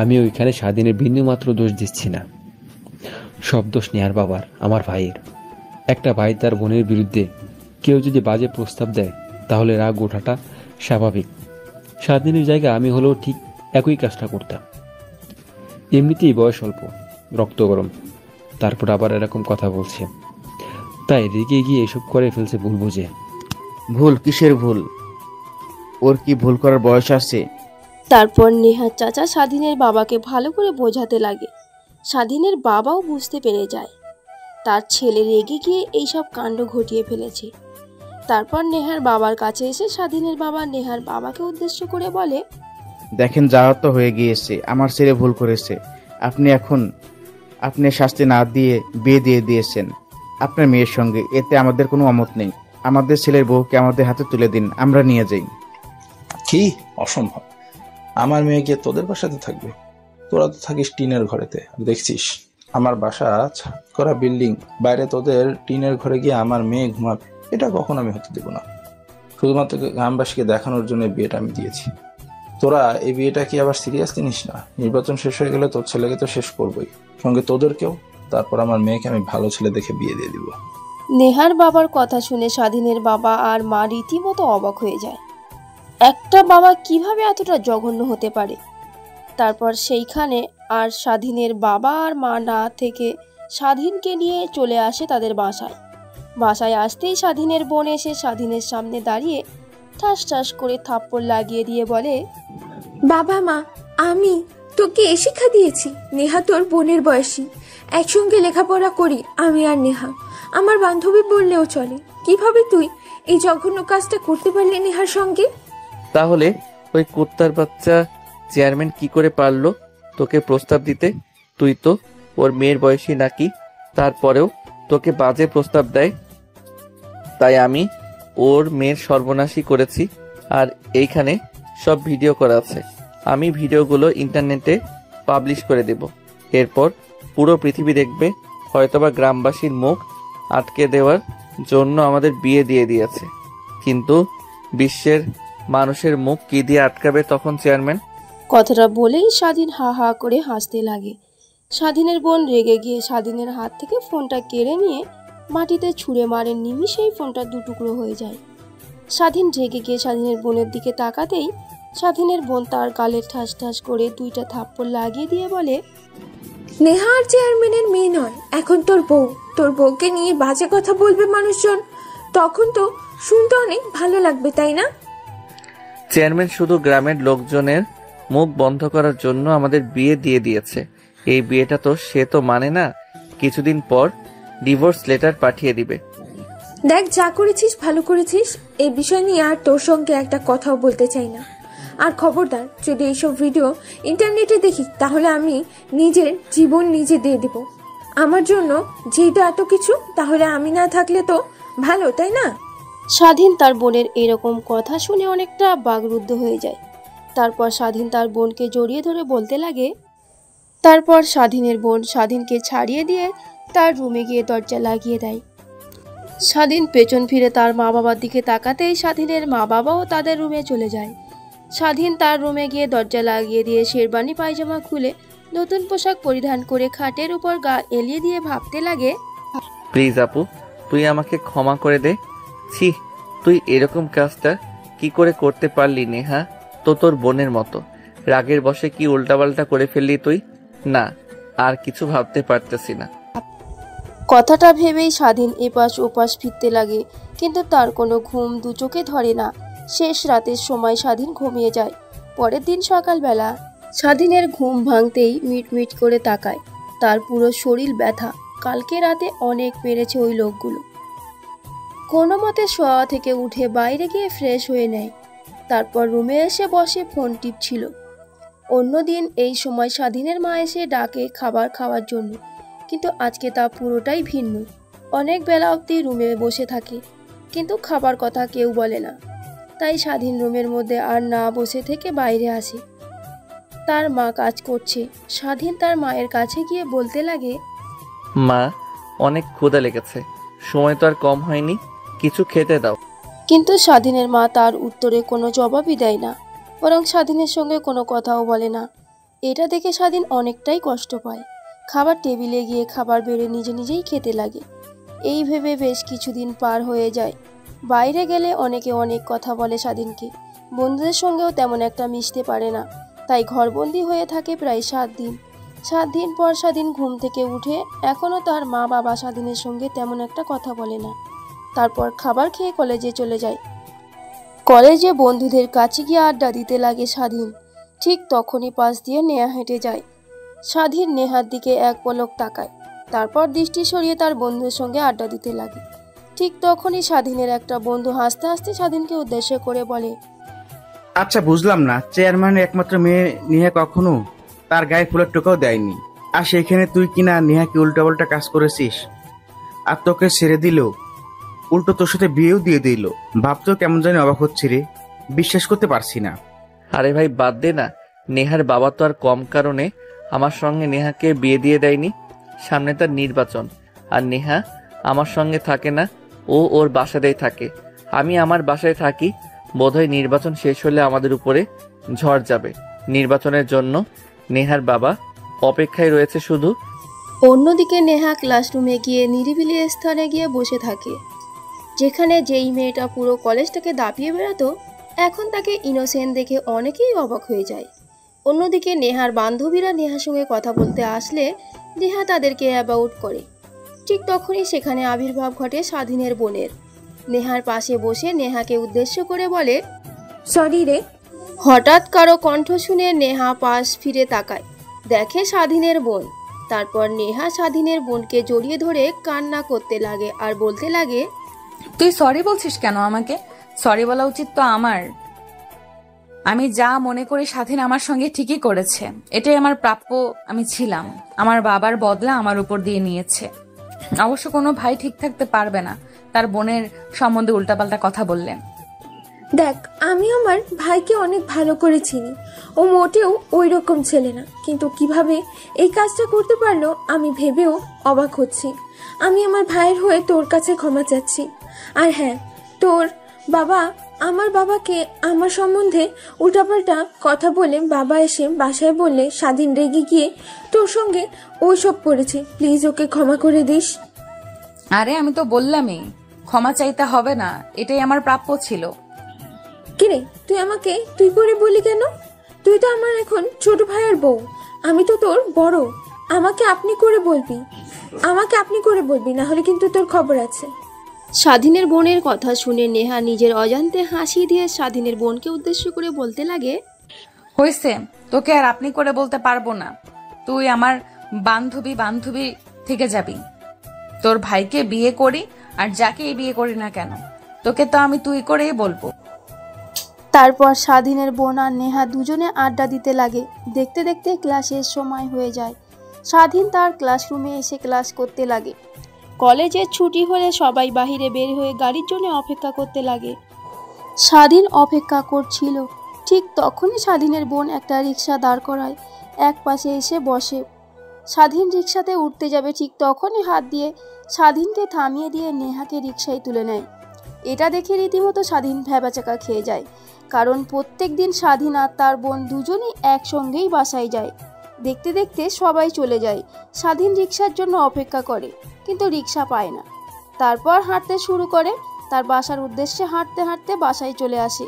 আমি ওইখানে স্বাধীনের বিন্দুমাত্র দোষ দিচ্ছি না। সব দোষ নেহার বাবার, আমার ভাইয়ের। একটা ভাই তার বোনের বিরুদ্ধে কেউ যদি বাজে প্রস্তাব দেয় তাহলে রাগ ওঠাটা স্বাভাবিক। স্বাধীনের জায়গায় আমি হলেও ঠিক একই কাজটা করতাম। এমনিতেই বয়স অল্প, রক্ত গরম, তারপর আবার এরকম কথা বলছে, তাই রেগে গিয়ে এসব করে ফেলছে ভুল বুঝে। ভুল? কিসের ভুল? ওর কি ভুল করার বয়স আছে? তারপর নেহার চাচা স্বাধীনের বাবাকে ভালো করে বোঝাতে লাগে। স্বাধীনের বাবাও বুঝতে পেরে যায় তার ছেলে রেগে গিয়ে এইসব কাণ্ড ঘটিয়ে ফেলেছে। তারপর নেহার বাবার কাছে এসে স্বাধীনের বাবা নেহার বাবাকে উদ্দেশ্য করে বলে, দেখেন, যাওয়া তো হয়ে গিয়েছে, আমার ছেলে ভুল করেছে। আপনি শাস্তি না দিয়ে বিয়ে দিয়ে দিয়েছেন আপনার মেয়ের সঙ্গে, এতে আমাদের কোনো অমত নেই। আমাদের ছেলের বউকে আমাদের হাতে তুলে দিন, আমরা নিয়ে যাই। কি? অসম্ভব। আমার মেয়ে গিয়ে তোদের বাসাতে থাকবে? তোরা তো থাকিস টিনের ঘরেতে, দেখছিস আমার বাসা ছাদ করা বিল্ডিং, বাইরে তোদের টিনের ঘরে গিয়ে আমার মেয়ে ঘুমাবে? এটা কখন আমি হতে দেব না। শুধুমাত্র গ্রামবাসীকে দেখানোর জন্য বিয়েটা আমি দিয়েছি। তোরা এই বিয়েটা কি আবার সিরিয়াসলি নিস না? নির্বাচন শেষ হয়ে গেলে তোর ছেলেকে তো শেষ করবোই, সঙ্গে তোদেরকেও। তারপর আমার মেয়েকে আমি ভালো ছেলে দেখে বিয়ে দিয়ে দিব। নেহার বাবার কথা শুনে স্বাধীনের বাবা আর মা রীতিমতো অবাক হয়ে যায়। একটা বাবা কিভাবে এতটা জঘন্য হতে পারে? তারপর সেইখানে আর স্বাধীনের বাবা আর মা না থেকে স্বাধীনকে নিয়ে চলে আসে তাদের বাসায় আসতেই স্বাধীনের বোন এসে স্বাধীনের সামনে দাঁড়িয়ে ঠাস ঠাস করে থাপ্পড় লাগিয়ে দিয়ে বলে, বাবা মা, আমি তোকে এ শিক্ষা দিয়েছি? নেহা তোর বোনের বয়সী, একসঙ্গে লেখাপড়া করি আমি আর নেহা, আমার বান্ধবী বললেও চলে। কিভাবে তুই এই জঘন্য কাজটা করতে পারলি নেহার সঙ্গে? তাহলে ওই কুত্তার বাচ্চা চেয়ারম্যান কি করে পারলো তোকে প্রস্তাব দিতে? তুই তো ওর মেয়ের বয়সী নাকি, তারপরেও তোকে বাজে প্রস্তাব দেয়। তাই আমি ওর মেয়ের সর্বনাশী করেছি। আর এইখানে সব ভিডিও করা আছে। আমি ভিডিওগুলো ইন্টারনেটে পাবলিশ করে দেব। এরপর পুরো পৃথিবী দেখবে। হয়তোবা গ্রামবাসীর মুখ আটকে দেওয়ার জন্য আমাদের বিয়ে দিয়ে দিয়েছে, কিন্তু বিশ্বের মানুষের মুখ কি দিয়ে আটকাবে তখন চেয়ারম্যান? কথাটা বলেই স্বাধীন হা হা করে হাসতে লাগে। স্বাধীনের বোন রেগে গিয়ে স্বাধীনের হাত থেকে ফোনটা কেড়ে নিয়ে মাটিতে ছুঁড়ে মারে। নিমিষেই ফোনটা দুটুকরো হয়ে যায়। স্বাধীন রেগে গিয়ে স্বাধীনের বোনের দিকে তাকাতেই স্বাধীনের বোন তার গালে ঠাস ঠাস করে 2টা থাপ্পড় লাগিয়ে দিয়ে বলে, নেহা আর চেয়ারম্যানের মেয়ে নয়, এখন তোর বউ। তোর বউকে নিয়ে বাজে কথা বলবে মানুষজন, তখন তো শুনতে অনেক ভালো লাগবে, তাই না? চেয়ারম্যান শুধু গ্রামের লোকজনের মুখ বন্ধ করার জন্য আমাদের বিয়ে দিয়ে দিয়েছে। এই বিয়েটা তো সে তো মানে না। কিছুদিন পর ডিভোর্স লেটার পাঠিয়ে দিবে। দেখ, যা করেছিস ভালো করেছিস। এই বিষয় নিয়ে আর তোর সঙ্গে একটা কথাও বলতে চাই না। আর খবরদার, যদি এইসব ভিডিও ইন্টারনেটে দেখি তাহলে আমি নিজের জীবন নিজে দিয়ে দেব। আমার জন্য যেটা এত কিছু, তাহলে আমি না থাকলে তো ভালো, তাই না? স্বাধীন তার বোনের এরকম কথা শুনে অনেকটা বাকরুদ্ধ হয়ে যায়। তারপর স্বাধীন তার বোনকে জড়িয়ে ধরে বলতে লাগে। তারপর স্বাধীনের বোন স্বাধীনকে ছাড়িয়ে দিয়ে তার রুমে গিয়ে দরজা লাগিয়ে দেয়। স্বাধীন পেছন ফিরে তার মা বাবার দিকে তাকাতেই স্বাধীনের মা বাবাও তাদের রুমে চলে যায়। স্বাধীন তার রুমে গিয়ে দরজা লাগিয়ে দিয়ে শেরবানি পায়জামা খুলে নতুন পোশাক পরিধান করে খাটের উপর গা এলিয়ে দিয়ে ভাবতে লাগে, প্লিজ আপু, তুই আমাকে ক্ষমা করে দে। ছি, তুই এরকম কাজটা কি করে করতে পারলি নেহা? তো তোর বোনের মতো রাগের বশে কি উল্টাপাল্টা করে ফেললি তুই? না, আর কিছু ভাবতে পারতেছি না। কথাটা ভেবেই স্বাধীন এপাশ ওপাশ ফিরতে লাগে, কিন্তু তার কোনো ঘুম দু চোখে ধরে না। শেষ রাতের সময় স্বাধীন ঘুমিয়ে যায়। পরের দিন সকালবেলা স্বাধীনের ঘুম ভাঙতেই মিটমিট করে তাকায়। তার পুরো শরীর ব্যথা। কালকে রাতে অনেক মেরেছে ওই লোকগুলো। কোনো মতে শোয়া থেকে উঠে বাইরে গিয়ে ফ্রেশ হয়ে নেয়। তারপর রুমে এসে বসে ফোন টিপছিল। অন্যদিন এই সময় স্বাধীনের মা এসে ডাকে খাবার খাওয়ার জন্য, কিন্তু আজকে তা পুরোটাই ভিন্ন। অনেক বেলা অবধি রুমে বসে থাকে, কিন্তু খাবার কথা কেউ বলে না। তাই স্বাধীন রুমের মধ্যে আর না বসে থেকে বাইরে আসে। তার মা কাজ করছে। স্বাধীন তার মায়ের কাছে গিয়ে বলতে লাগে, মা, অনেক ক্ষুধা লেগেছে, সময় তো আর কম হয়নি, কিছু খেতে দাও। কিন্তু স্বাধীনের মা তার উত্তরে কোনো জবাবই দেয় না, বরং স্বাধীনের সঙ্গে কোনো কথাও বলে না। এটা দেখে স্বাধীন অনেকটাই কষ্ট পায়। খাবার টেবিলে গিয়ে খাবার বেড়ে নিজে নিজেই খেতে লাগে। এই ভেবে বেশ কিছুদিন পার হয়ে যায়। বাইরে গেলে অনেকে অনেক কথা বলে স্বাধীনকে, বন্ধুদের সঙ্গেও তেমন একটা মিশতে পারে না। তাই ঘরবন্দি হয়ে থাকে প্রায় 7 দিন। 7 দিন পর স্বাধীন ঘুম থেকে উঠে এখনও তার মা বাবা স্বাধীনের সঙ্গে তেমন একটা কথা বলে না। তারপর খাবার খেয়ে কলেজে চলে যায়। কলেজে বন্ধুদের কাছে গিয়ে আড্ডা দিতে লাগে স্বাধীন। ঠিক তখনই পাশ দিয়ে নেহা হেঁটে যায়। স্বাধীন নেহার দিকে এক পলক তাকায়, তারপর দৃষ্টি সরিয়ে তার বন্ধুর সঙ্গে আড্ডা দিতে লাগে। ঠিক তখনই স্বাধীনের একটা বন্ধু হাসতে হাসতে স্বাধীনকে উদ্দেশ্য করে বলে, আচ্ছা, বুঝলাম না, চেয়ারম্যানের একমাত্র মেয়ে নেহা কখনো তার গায়ে ফুলের টোকাও দেয়নি, আর সেইখানে তুই কিনা নেহাকে উল্টাপাল্টা কাজ করেছিস, আর তোকে ছেড়ে দিল, উল্টো তোর সাথে বিয়েও দিয়ে দিল। ভাবতেও কেমন জানি অবাক হচ্ছে রে, বিশ্বাস করতে পারছি না। আরে ভাই বাদ দে না, নেহার বাবা তো আর কম কারণে আমার সঙ্গে নেহাকে বিয়ে দিয়ে দেয়নি। সামনে তার নির্বাচন, আর নেহা আমার সঙ্গে থাকে না, ও ওর বাসাতেই থাকে, আমি আমার বাসায় থাকি। বোধহয় নির্বাচন শেষ হলে আমাদের উপরে ঝড় যাবে। নির্বাচনের জন্য নেহার বাবা অপেক্ষায় রয়েছে শুধু। অন্যদিকে নেহা ক্লাসরুমে গিয়ে নিরিবিলি স্থানে গিয়ে বসে থাকে, যেখানে যেই মেয়েটা পুরো কলেজটাকে দাপিয়ে বেড়াতো, এখন তাকে ইনোসেন্ট দেখে অনেকেই অবাক হয়ে যায়। অন্যদিকে নেহার বান্ধবীরা নেহার সঙ্গে কথা বলতে আসলে নেহা তাদেরকে অ্যাবাউট করে। ঠিক তখনই সেখানে আবির্ভাব ঘটে স্বাধীনের বোনের। নেহার পাশে বসে নেহাকে উদ্দেশ্য করে বলে, সরি রে। হঠাৎ কারো কণ্ঠ শুনে নেহা পাশ ফিরে তাকায়, দেখে স্বাধীনের বোন। তারপর নেহা স্বাধীনের বোনকে জড়িয়ে ধরে কান্না করতে লাগে আর বলতে লাগে, তুই সরি বলছিস কেন আমাকে? সরি বলা উচিত তো আমার। আমি যা মনে করি স্বাধীন আমার সঙ্গে ঠিকই করেছে, এটাই আমার প্রাপ্য। আমি ছিলাম, আমার বাবার বদলা আমার উপর দিয়ে নিয়েছে। অবশ্য কোনো ভাই ঠিক থাকতে পারবে না তার বোনের সম্বন্ধে উল্টাপাল্টা কথা বললেন। দেখ, আমি আমার ভাইকে অনেক ভালো করে চিনি। ও মোটেও ওই রকম ছেলে না, কিন্তু কিভাবে এই কাজটা করতে পারলো আমি ভেবেও অবাক হচ্ছি। আমি আমার ভাইয়ের হয়ে তোর কাছে ক্ষমা চাচ্ছি। আর হ্যাঁ, তোর বাবা আমার বাবাকে আমার সম্বন্ধে উল্টাপাল্টা কথা বলে বাবা এসে বাসায় বললে স্বাধীন রেগে গিয়ে তোর সঙ্গে ওইসব করেছে। প্লিজ ওকে ক্ষমা করে দিস। আরে আমি তো বললামই ক্ষমা চাইতে হবে না, এটাই আমার প্রাপ্য ছিল। কিরে, তুই আমাকে তুই করে বলি কেন? তুই তো আমার এখন ছোট ভাইয়ের বউ, আমি তো তোর বড়। আমাকে আপনি করে বলবি, না হলে কিন্তু তোর খবর আছে। স্বাধীনের বোনের কথা শুনে নেহা নিজের অজান্তে হাসি দিয়ে স্বাধীনের বোনকে উদ্দেশ্য করে বলতে লাগে, হয়েছে, তোকে আর আপনি করে বলতে পারবো না। তুই আমার বান্ধবী থেকে যাবি। তোর ভাইকে বিয়ে করি আর যাকেই বিয়ে করি না কেন, তোকে তো আমি তুই করেই বলবো। তারপর স্বাধীনের বোন আর নেহা দুজনে আড্ডা দিতে লাগে। দেখতে দেখতে ক্লাসের সময় হয়ে যায়। স্বাধীন তার ক্লাসরুমে এসে ক্লাস করতে লাগে। কলেজের ছুটি হলে সবাই বাহিরে বের হয়ে গাড়ির জন্য অপেক্ষা করতে লাগে। স্বাধীন অপেক্ষা করছিল। ঠিক তখনই স্বাধীনের বোন একটা রিক্সা দাঁড় করায়, এক পাশে এসে বসে। স্বাধীন রিক্সাতে উঠতে যাবে, ঠিক তখনই হাত দিয়ে স্বাধীনকে থামিয়ে দিয়ে নেহাকে রিক্সায় তুলে নেয়। এটা দেখে রীতিমতো স্বাধীন ভ্যাবাচাকা খেয়ে যায়, কারণ প্রত্যেক দিন স্বাধীন আর তার বোন দুজনই একসঙ্গেই বাসায় যায়। দেখতে দেখতে সবাই চলে যায়। স্বাধীন রিক্সার জন্য অপেক্ষা করে, কিন্তু রিক্সা পায় না। তারপর হাঁটতে শুরু করে। তার বাসার উদ্দেশ্যে হাঁটতে হাঁটতে বাসায় চলে আসে।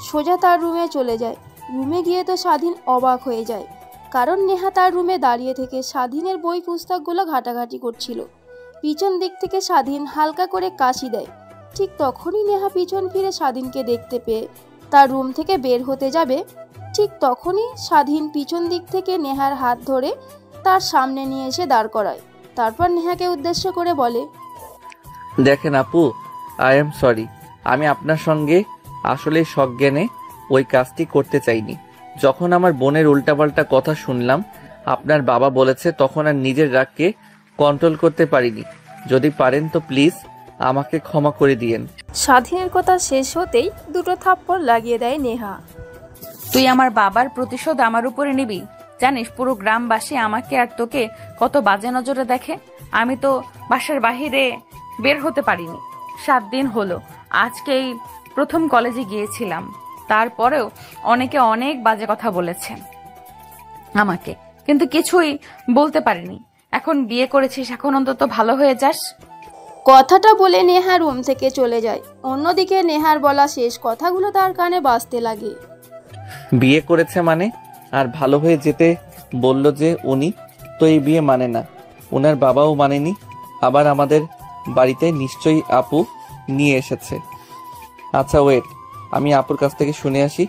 সোজা তার রুমে চলে যায়। রুমে গিয়ে তো স্বাধীন অবাক হয়ে যায়, কারণ নেহা তার রুমে দাঁড়িয়ে থেকে স্বাধীনের বই পুস্তকগুলো ঘাটাঘাটি করছিল। পিছন দিক থেকে স্বাধীন হালকা করে কাশি দেয়। ঠিক তখনই নেহা পিছন ফিরে স্বাধীনকে দেখতে পেয়ে তার রুম থেকে বের হতে যাবে। ঠিক তখনই স্বাধীন পিছন দিক থেকে নেহার হাত ধরে তার সামনে নিয়ে এসে দাঁড় করায়। তারপর নেহাকে উদ্দেশ্য করে বলে, দেখেন আপু, আই এম সরি, আমি আপনার সঙ্গে আসলে সজ্ঞানে ওই কাজটি করতে চাইনি। যখন আমার বোনের উল্টাপাল্টা কথা শুনলাম আপনার বাবা বলেছে, তখন আর নিজের রাগকে কন্ট্রোল করতে পারিনি। যদি পারেন তো প্লিজ আমাকে ক্ষমা করে দিয়েন। স্বাধীনের কথা শেষ হতেই দুটো থাপ্পড় লাগিয়ে দেয় নেহা। তুই আমার বাবার প্রতিশোধ আমার উপরে নিবি? জানিস পুরো গ্রামবাসী আমাকে আর তোকে কত বাজে নজরে দেখে। আমি তো বাসার বাহিরে বের হতে পারিনি 7 দিন হলো। আজকেই প্রথম কলেজে গিয়েছিলাম, তারপরেও অনেকে অনেক বাজে কথা বলেছে আমাকে, কিন্তু কিছুই বলতে পারিনি। এখন বিয়ে করেছিস, এখন অন্তত ভালো হয়ে যাস। কথাটা বলে নেহা রুম থেকে চলে যায়। অন্যদিকে নেহার বলা শেষ কথাগুলো তার কানে বাজতে লাগে। বিয়ে করেছে মানে? আর ভালো হয়ে যেতে বলল যে উনি, তো এই বিয়ে মানে না, ওনার বাবাও মানেনি। আবার আমাদের বাড়িতে নিশ্চয়ই আপু নিয়ে এসেছে। আচ্ছা ওয়েট, আমি আপুর কাছ থেকে শুনে আসি।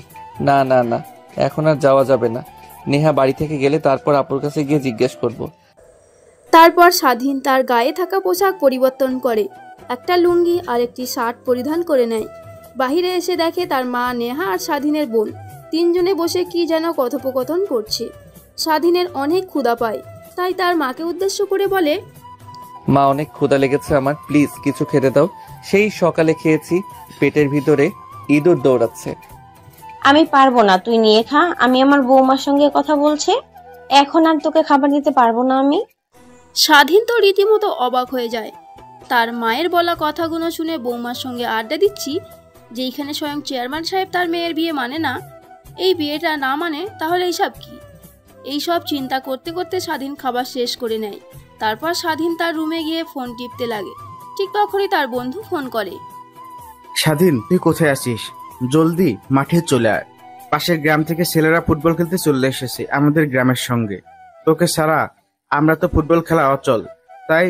না না না, এখন আর যাওয়া যাবে না। নেহা বাড়ি থেকে গেলে তারপর আপুর কাছে গিয়ে জিজ্ঞেস করব। তারপর স্বাধীন তার গায়ে থাকা পোশাক পরিবর্তন করে একটা লুঙ্গি আর একটি শার্ট পরিধান করে নেয়। বাহিরে এসে দেখে তার মা, নেহা আর স্বাধীনের বোন তিনজনে বসে কি যেন কথোপকথন করছে। স্বাধীনের অনেক ক্ষুধা পায়, তাই তার মাকে উদ্দেশ্য করে বলে, মা অনেক ক্ষুধা লেগেছে আমার, প্লিজ কিছু খেতে দাও। সেই সকালে খেয়েছি, পেটের ভিতরে ইঁদুর দৌড়াচ্ছে। আমি পারবো না, তুই নিয়ে খা। আমি আমার বৌমার সঙ্গে কথা বলছি, এখন আর তোকে খাবার দিতে পারবো না আমি। স্বাধীন তো রীতিমতো অবাক হয়ে যায়। তার মায়ের বলা কথাগুলো শুনে বৌমার সঙ্গে আড্ডা দিচ্ছি, যেইখানে স্বয়ং চেয়ারম্যান সাহেব তার মেয়ের বিয়ে মানে না, এই বিয়েটা না মানে তাহলে এইসব কি? এইসব চিন্তা করতে করতে স্বাধীন খাবার শেষ করে নেয়। তারপর স্বাধীন তার রুমে গিয়ে ফোন টিপতে লাগে। ঠিক তখনই তার বন্ধু ফোন করে। স্বাধীন, তুই কোথায় আছিস? জলদি মাঠে চলে আয়। পাশের গ্রাম থেকে ছেলেরা ফুটবল খেলতে চলে এসেছে আমাদের গ্রামের সঙ্গে। তোকে ছাড়া আমরা তো ফুটবল খেলা অচল, তাই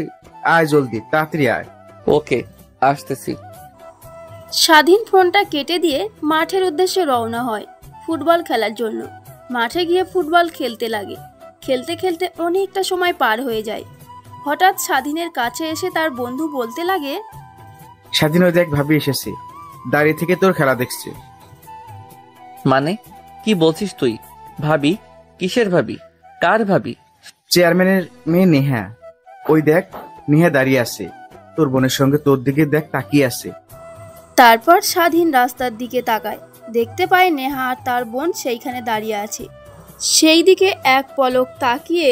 আয় জলদি, তাড়াতাড়ি আয়। ওকে, আসতেছি। স্বাধীন ফোনটা কেটে দিয়ে মাঠের উদ্দেশ্যে রওনা হয় ফুটবল খেলার জন্য। মাঠে গিয়ে ফুটবল খেলতে লাগে। খেলতে খেলতে অনেকটা সময় পার হয়ে যায়। হঠাৎ স্বাধীনের কাছে এসে তার বন্ধু বলতে লাগে, স্বাধীন, ওই দেখ ভাবি এসেছে, দাঁড়িয়ে থেকে তোর খেলা দেখছে। মানে কি বলছিস তুই? ভাবি? কিসের ভাবি? কার ভাবি? চেয়ারম্যানের মেয়ে নেহা। ওই দেখ, নেহা দাঁড়িয়ে আছে, তোর বোনের সঙ্গে তোর দিকে দেখ তাকিয়ে আছে। তারপর স্বাধীন রাস্তার দিকে তাকায়, দেখতে পায় নেহা আর তার বোন সেইখানে দাঁড়িয়ে আছে। সেই দিকে এক পলক তাকিয়ে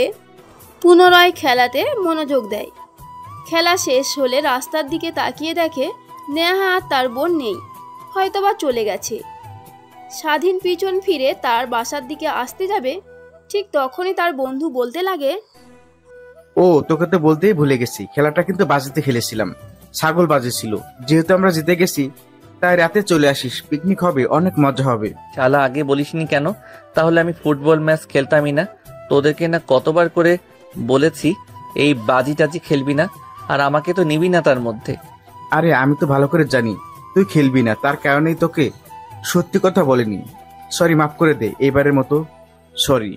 পুনরায় খেলাতে মনোযোগ দেয়। খেলা শেষ হলে রাস্তার দিকে তাকিয়ে দেখে নেহা আর তার বোন নেই, হয়তোবা চলে গেছে। স্বাধীন পিছন ফিরে তার বাসার দিকে আসতে যাবে, ঠিক তখনই তার বন্ধু বলতে লাগে, ও, তোকে তো বলতেই ভুলে গেছি, খেলাটা কিন্তু বাজিতে খেলেছিলাম, ছাগল বাজি ছিল। যেহেতু আমরা জিতে গেছি, তাই রাতে চলে আসিস, পিকনিক হবে, অনেক মজা হবে। শালা আগে বলিসনি কেন? তাহলে আমি ফুটবল ম্যাচ খেলতামই না। তোদেরকে না কতবার করে বলেছি এই বাজি টাজি খেলবি না, আর আমাকে তো নিবি না তার মধ্যে। আরে আমি তো ভালো করে জানি তুই খেলবি না, তার কারণেই তোকে সত্যি কথা বলিনি। সরি, মাফ করে দে, এবারের মতো সরি।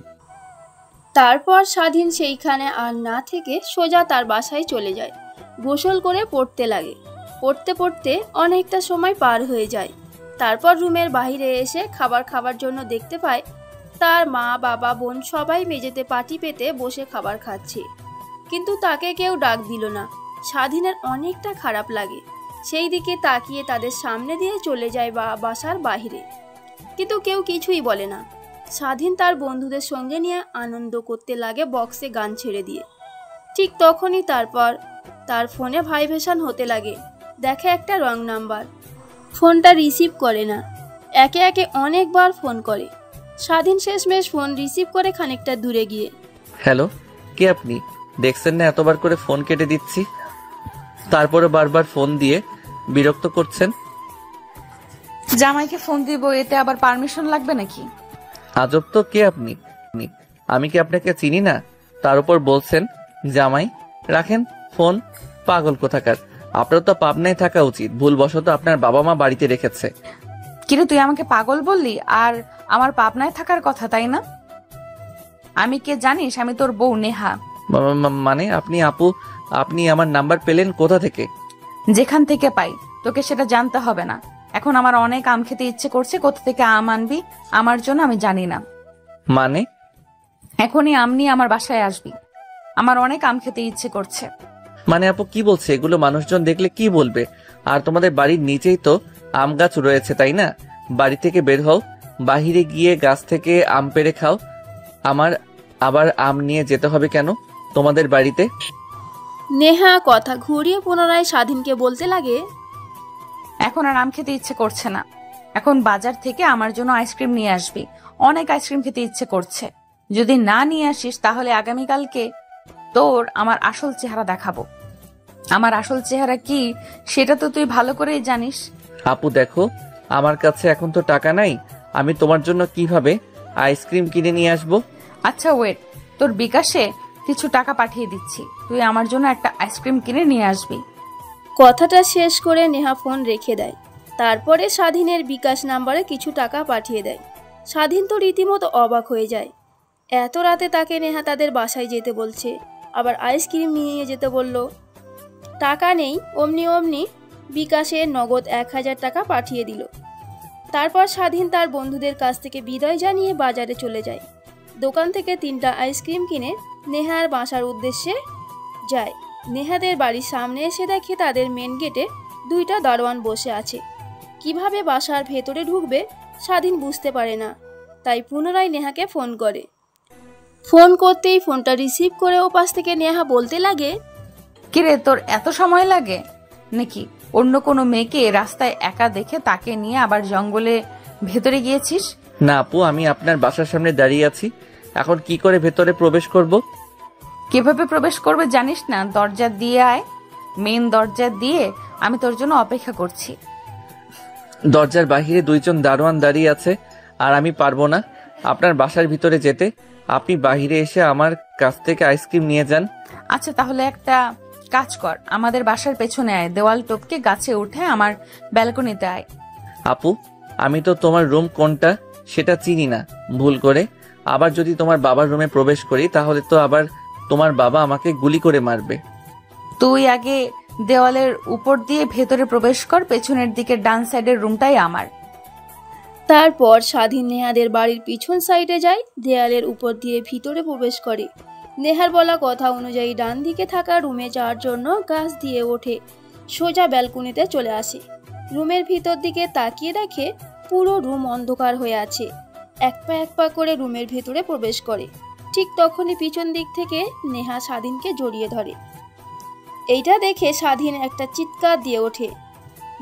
তারপর স্বাধীন সেইখানে আর না থেকে সোজা তার বাসায় চলে যায়। গোসল করে পড়তে লাগে। পড়তে পড়তে অনেকটা সময় পার হয়ে যায়। তারপর রুমের বাইরে এসে খাবার খাবার জন্য দেখতে পায় তার মা, বাবা, বোন সবাই মেঝেতে পাটি পেতে বসে খাবার খাচ্ছে, কিন্তু তাকে কেউ ডাক দিল না। স্বাধীনের অনেকটা খারাপ লাগে। সেই দিকে তাকিয়ে তাদের সামনে দিয়ে চলে যায় বাসার বাইরে, কিন্তু কেউ কিছুই বলে না। স্বাধীন তার বন্ধুদের সঙ্গে নিয়ে আনন্দ করতে লাগে বক্সে গান ছেড়ে দিয়ে। ঠিক তখনই তারপর তার ফোনে ভাইব্রেশন হতে লাগে। দেখে একটা রং নাম্বার। ফোনটা রিসিভ করে না, একে একে অনেকবার ফোন করে। স্বাধীন শেষমেশ ফোন রিসিভ করে খানিকটা দূরে গিয়ে, হ্যালো, কে আপনি? দেখছেন না এতবার করে ফোন কেটে দিচ্ছি, তারপরে বারবার ফোন দিয়ে বিরক্ত করছেন। জামাইকে ফোন দিব, এতে আবার পারমিশন লাগবে নাকি? আজব তো, কে আপনি? আমি কি আপনাকে চিনি না? তার উপর বলছেন জামাই। রাখেন ফোন, পাগল কোথাকার। আপনার তো পাবনায় থাকা উচিত, ভুলবশত আপনার বাবা মা বাড়িতে রেখেছে। কিন্তু তুই আমাকে পাগল বললি, আর আমার পাবনায় থাকার কথা, তাই না? আমি কে জানিস? আমি তোর বউ নেহা। মানে আপনি আমার নাম্বার পেলেন কোথা থেকে? যেখান থেকে পাই, তোকে সেটা জানতে হবে না। এখন আমার অনেক আম খেতে ইচ্ছে করছে, কোথা থেকে আম আনবি আমার জন্য আমি জানি না। মানে? এখনই আম নিয়ে আমার বাসায় আসবি, আমার অনেক আম খেতে ইচ্ছে করছে। মানে আপু কি বলছে এগুলো? মানুষজন দেখলে কি বলবে? আর তোমাদের বাড়ির নিচেই তো আম গাছ রয়েছে, তাই না? বাড়ি থেকে বের হও, বাহিরে গিয়ে গাছ থেকে আম পেড়ে খাও। আমার আবার আম নিয়ে যেতে হবে কেন তোমাদের বাড়িতে? নেহা কথা ঘুরিয়ে পুনরায় স্বাধীনকে বলতে লাগে, এখন আর আম খেতে ইচ্ছে করছে না। এখন বাজার থেকে আমার জন্য আইসক্রিম নিয়ে আসবি। অনেক আইসক্রিম খেতে ইচ্ছে করছে। যদি না নিয়ে আসিস তাহলে আগামীকালকে তোর আমার আসল চেহারা দেখাবো। আমার আসল চেহারা কি সেটা তো তুই ভালো করেই জানিস। আপু দেখো, আমার কাছে এখন তো টাকা নাই, আমি তোমার জন্য কিভাবে আইসক্রিম কিনে নিয়ে আসবো? আচ্ছা ওয়েট, তোর বিকাশে কিছু টাকা পাঠিয়ে দিচ্ছি, তুই আমার জন্য একটা আইসক্রিম কিনে নিয়ে আসবি। কথাটা শেষ করে নেহা ফোন রেখে দেয়। তারপরে স্বাধীনের বিকাশ নাম্বারে কিছু টাকা পাঠিয়ে দেয়। স্বাধীন তো রীতিমতো অবাক হয়ে যায়। এত রাতে তাকে নেহা তাদের বাসায় যেতে বলছে, আবার আইসক্রিম নিয়ে যেতে বলল। টাকা নেই, অমনি অমনি বিকাশে নগদ 1000 টাকা পাঠিয়ে দিল। তারপর স্বাধীন তার বন্ধুদের কাছ থেকে বিদায় জানিয়ে বাজারে চলে যায়। দোকান থেকে 3টা আইসক্রিম কিনে নেহার বাসার উদ্দেশ্যে যায়। নেহাদের বাড়ির সামনে এসে দেখে তাদের মেন গেটে 2টা দারোয়ান বসে আছে। কিভাবে বাসার ভেতরে ঢুকবে স্বাধীন বুঝতে পারে না, তাই পুনরায় নেহাকে ফোন করে। ফোন করতেই ফোনটা রিসিভ করে ওপাশ থেকে নেহা বলতে লাগে, কিরে তোর এত সময় লাগে নাকি? অন্য কোনো মেয়েকে রাস্তায় একা দেখে তাকে নিয়ে আবার জঙ্গলে ভেতরে গিয়েছিস? না আপু, আমি আপনার বাসার সামনে দাঁড়িয়ে আছি, এখন কি করে ভেতরে প্রবেশ করব? কিভাবে প্রবেশ করবে জানিস না? দরজা দিয়ে আয়, মেন দরজা দিয়ে। আমি তোর জন্য অপেক্ষা করছি। দরজার বাহিরে 2জন দারোয়ান দাঁড়িয়ে আছে, আর আমি পারবো না আপনার বাসার ভিতরে যেতে। আপনি বাহিরে এসে আমার কাছ থেকে আইসক্রিম নিয়ে যান। আচ্ছা তাহলে একটা কাজ কর, আমাদের বাসার পেছনে আয়, দেওয়াল টপকে গাছে উঠে আমার ব্যালকনিতে আয়। আপু, আমি তো তোমার রুম কোনটা সেটা চিনি না, ভুল করে আবার যদি তোমার বাবার রুমে প্রবেশ করি তাহলে তো আবার তোমার বাবা আমাকে গুলি করে মারবে। তুই আগে দেওয়ালের উপর দিয়ে ভেতরে প্রবেশ কর, পেছনের দিকে ডান সাইডের রুমটাই আমার। তারপর স্বাধীন নেহাদের বাড়ির পিছন সাইডে যায়, দেয়ালের উপর দিয়ে ভিতরে প্রবেশ করে। নেহার বলা কথা অনুযায়ী ডান দিকে থাকা রুমে যাওয়ার জন্য গাছ দিয়ে ওঠে, সোজা ব্যালকনিতে চলে আসে। রুমের ভিতর দিকে তাকিয়ে দেখে পুরো রুম অন্ধকার হয়ে আছে। এক পা করে রুমের ভেতরে প্রবেশ করে। ঠিক তখনই পিছন দিক থেকে নেহা স্বাধীনকে জড়িয়ে ধরে। এইটা দেখে স্বাধীন একটা চিৎকার দিয়ে ওঠে।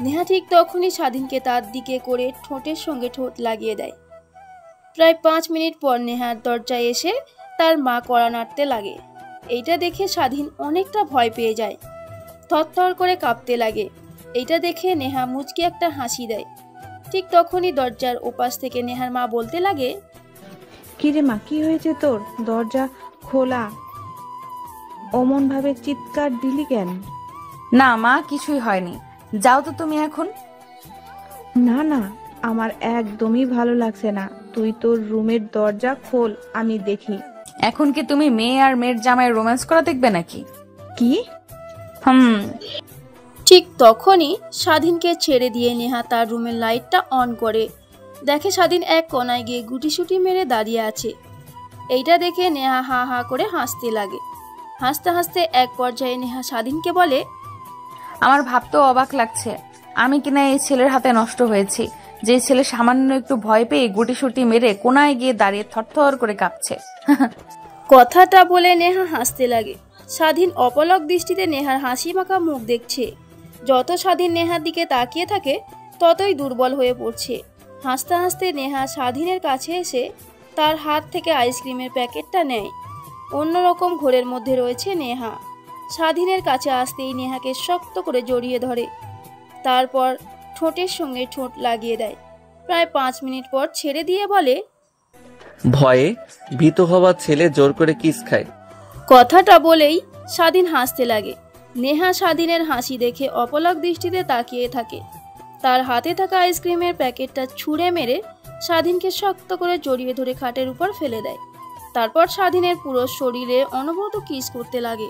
নেহা ঠিক তখনই স্বাধীনকে তার দিকে করে ঠোঁটের সঙ্গে ঠোঁট লাগিয়ে দেয়। প্রায় 5 মিনিট পর নেহার দরজায় এসে তার মা কড়া নাড়তে লাগে। এইটা দেখে স্বাধীন অনেকটা ভয় পেয়ে যায়, থরথর করে কাঁপতে লাগে। এইটা দেখে নেহা মুচকি একটা হাসি দেয়। ঠিক তখনই দরজার ওপাশ থেকে নেহার মা বলতে লাগে, কিরে মা, কি হয়েছে তোর? দরজা খোলা, অমন ভাবে চিৎকার দিলি কেন? না মা, কিছুই হয়নি, যাও তো তুমি এখন। না না, আমার একদমই ভালো লাগছে না। তুই তোর রুমের দরজা খোল, আমি দেখি। এখন কি তুমি মেয়ে আর মেয়ের জামায় রোম্যান্স করা দেখবে নাকি? কি? ঠিক তখনই স্বাধীনকে ছেড়ে দিয়ে নেহা তার রুমের লাইটটা অন করে। দেখে স্বাধীন এক কোনায় গিয়ে গুটিসুটি মেরে দাঁড়িয়ে আছে। এইটা দেখে নেহা হা হা করে হাসতে লাগে। হাসতে হাসতে এক পর্যায়ে নেহা স্বাধীনকে বলে, আমার ভাবতেও অবাক লাগছে আমি কিনা এই ছেলের হাতে নষ্ট হয়েছি, যে ছেলে সামান্য একটু ভয় পেয়ে গুটিসুটি মেরে কোনায় গিয়ে দাঁড়িয়ে থরথর করে কাঁপছে। কথাটা বলে নেহা হাসতে লাগে। স্বাধীন অপলক দৃষ্টিতে নেহার হাসি মাখা মুখ দেখছে। যত স্বাধীন নেহার দিকে তাকিয়ে থাকে ততই দুর্বল হয়ে পড়ছে। হাসতে হাসতে নেহা স্বাধীনের কাছে এসে তার হাত থেকে আইসক্রিমের প্যাকেটটা নেয়। অন্যরকম ঘোরের মধ্যে রয়েছে নেহা। স্বাধীনের কাছে আসতেই নেহাকে শক্ত করে জড়িয়ে ধরে, তারপর ঠোঁটের সঙ্গে ঠোঁট লাগিয়ে দেয়। প্রায় 5 মিনিট পর ছেড়ে দিয়ে বলে, ভয়ে ভীত হওয়া ছেলে জোর করে কিস খায়। কথাটা বলেই স্বাধীন হাসতে লাগে। নেহা স্বাধীনের হাসি দেখে অপলক দৃষ্টিতে তাকিয়ে থাকে। তার হাতে থাকা আইসক্রিমের প্যাকেটটা ছুঁড়ে মেরে স্বাধীনকে শক্ত করে জড়িয়ে ধরে খাটের উপর ফেলে দেয়। তারপর স্বাধীনের পুরো শরীরে অনবরত কিস করতে লাগে।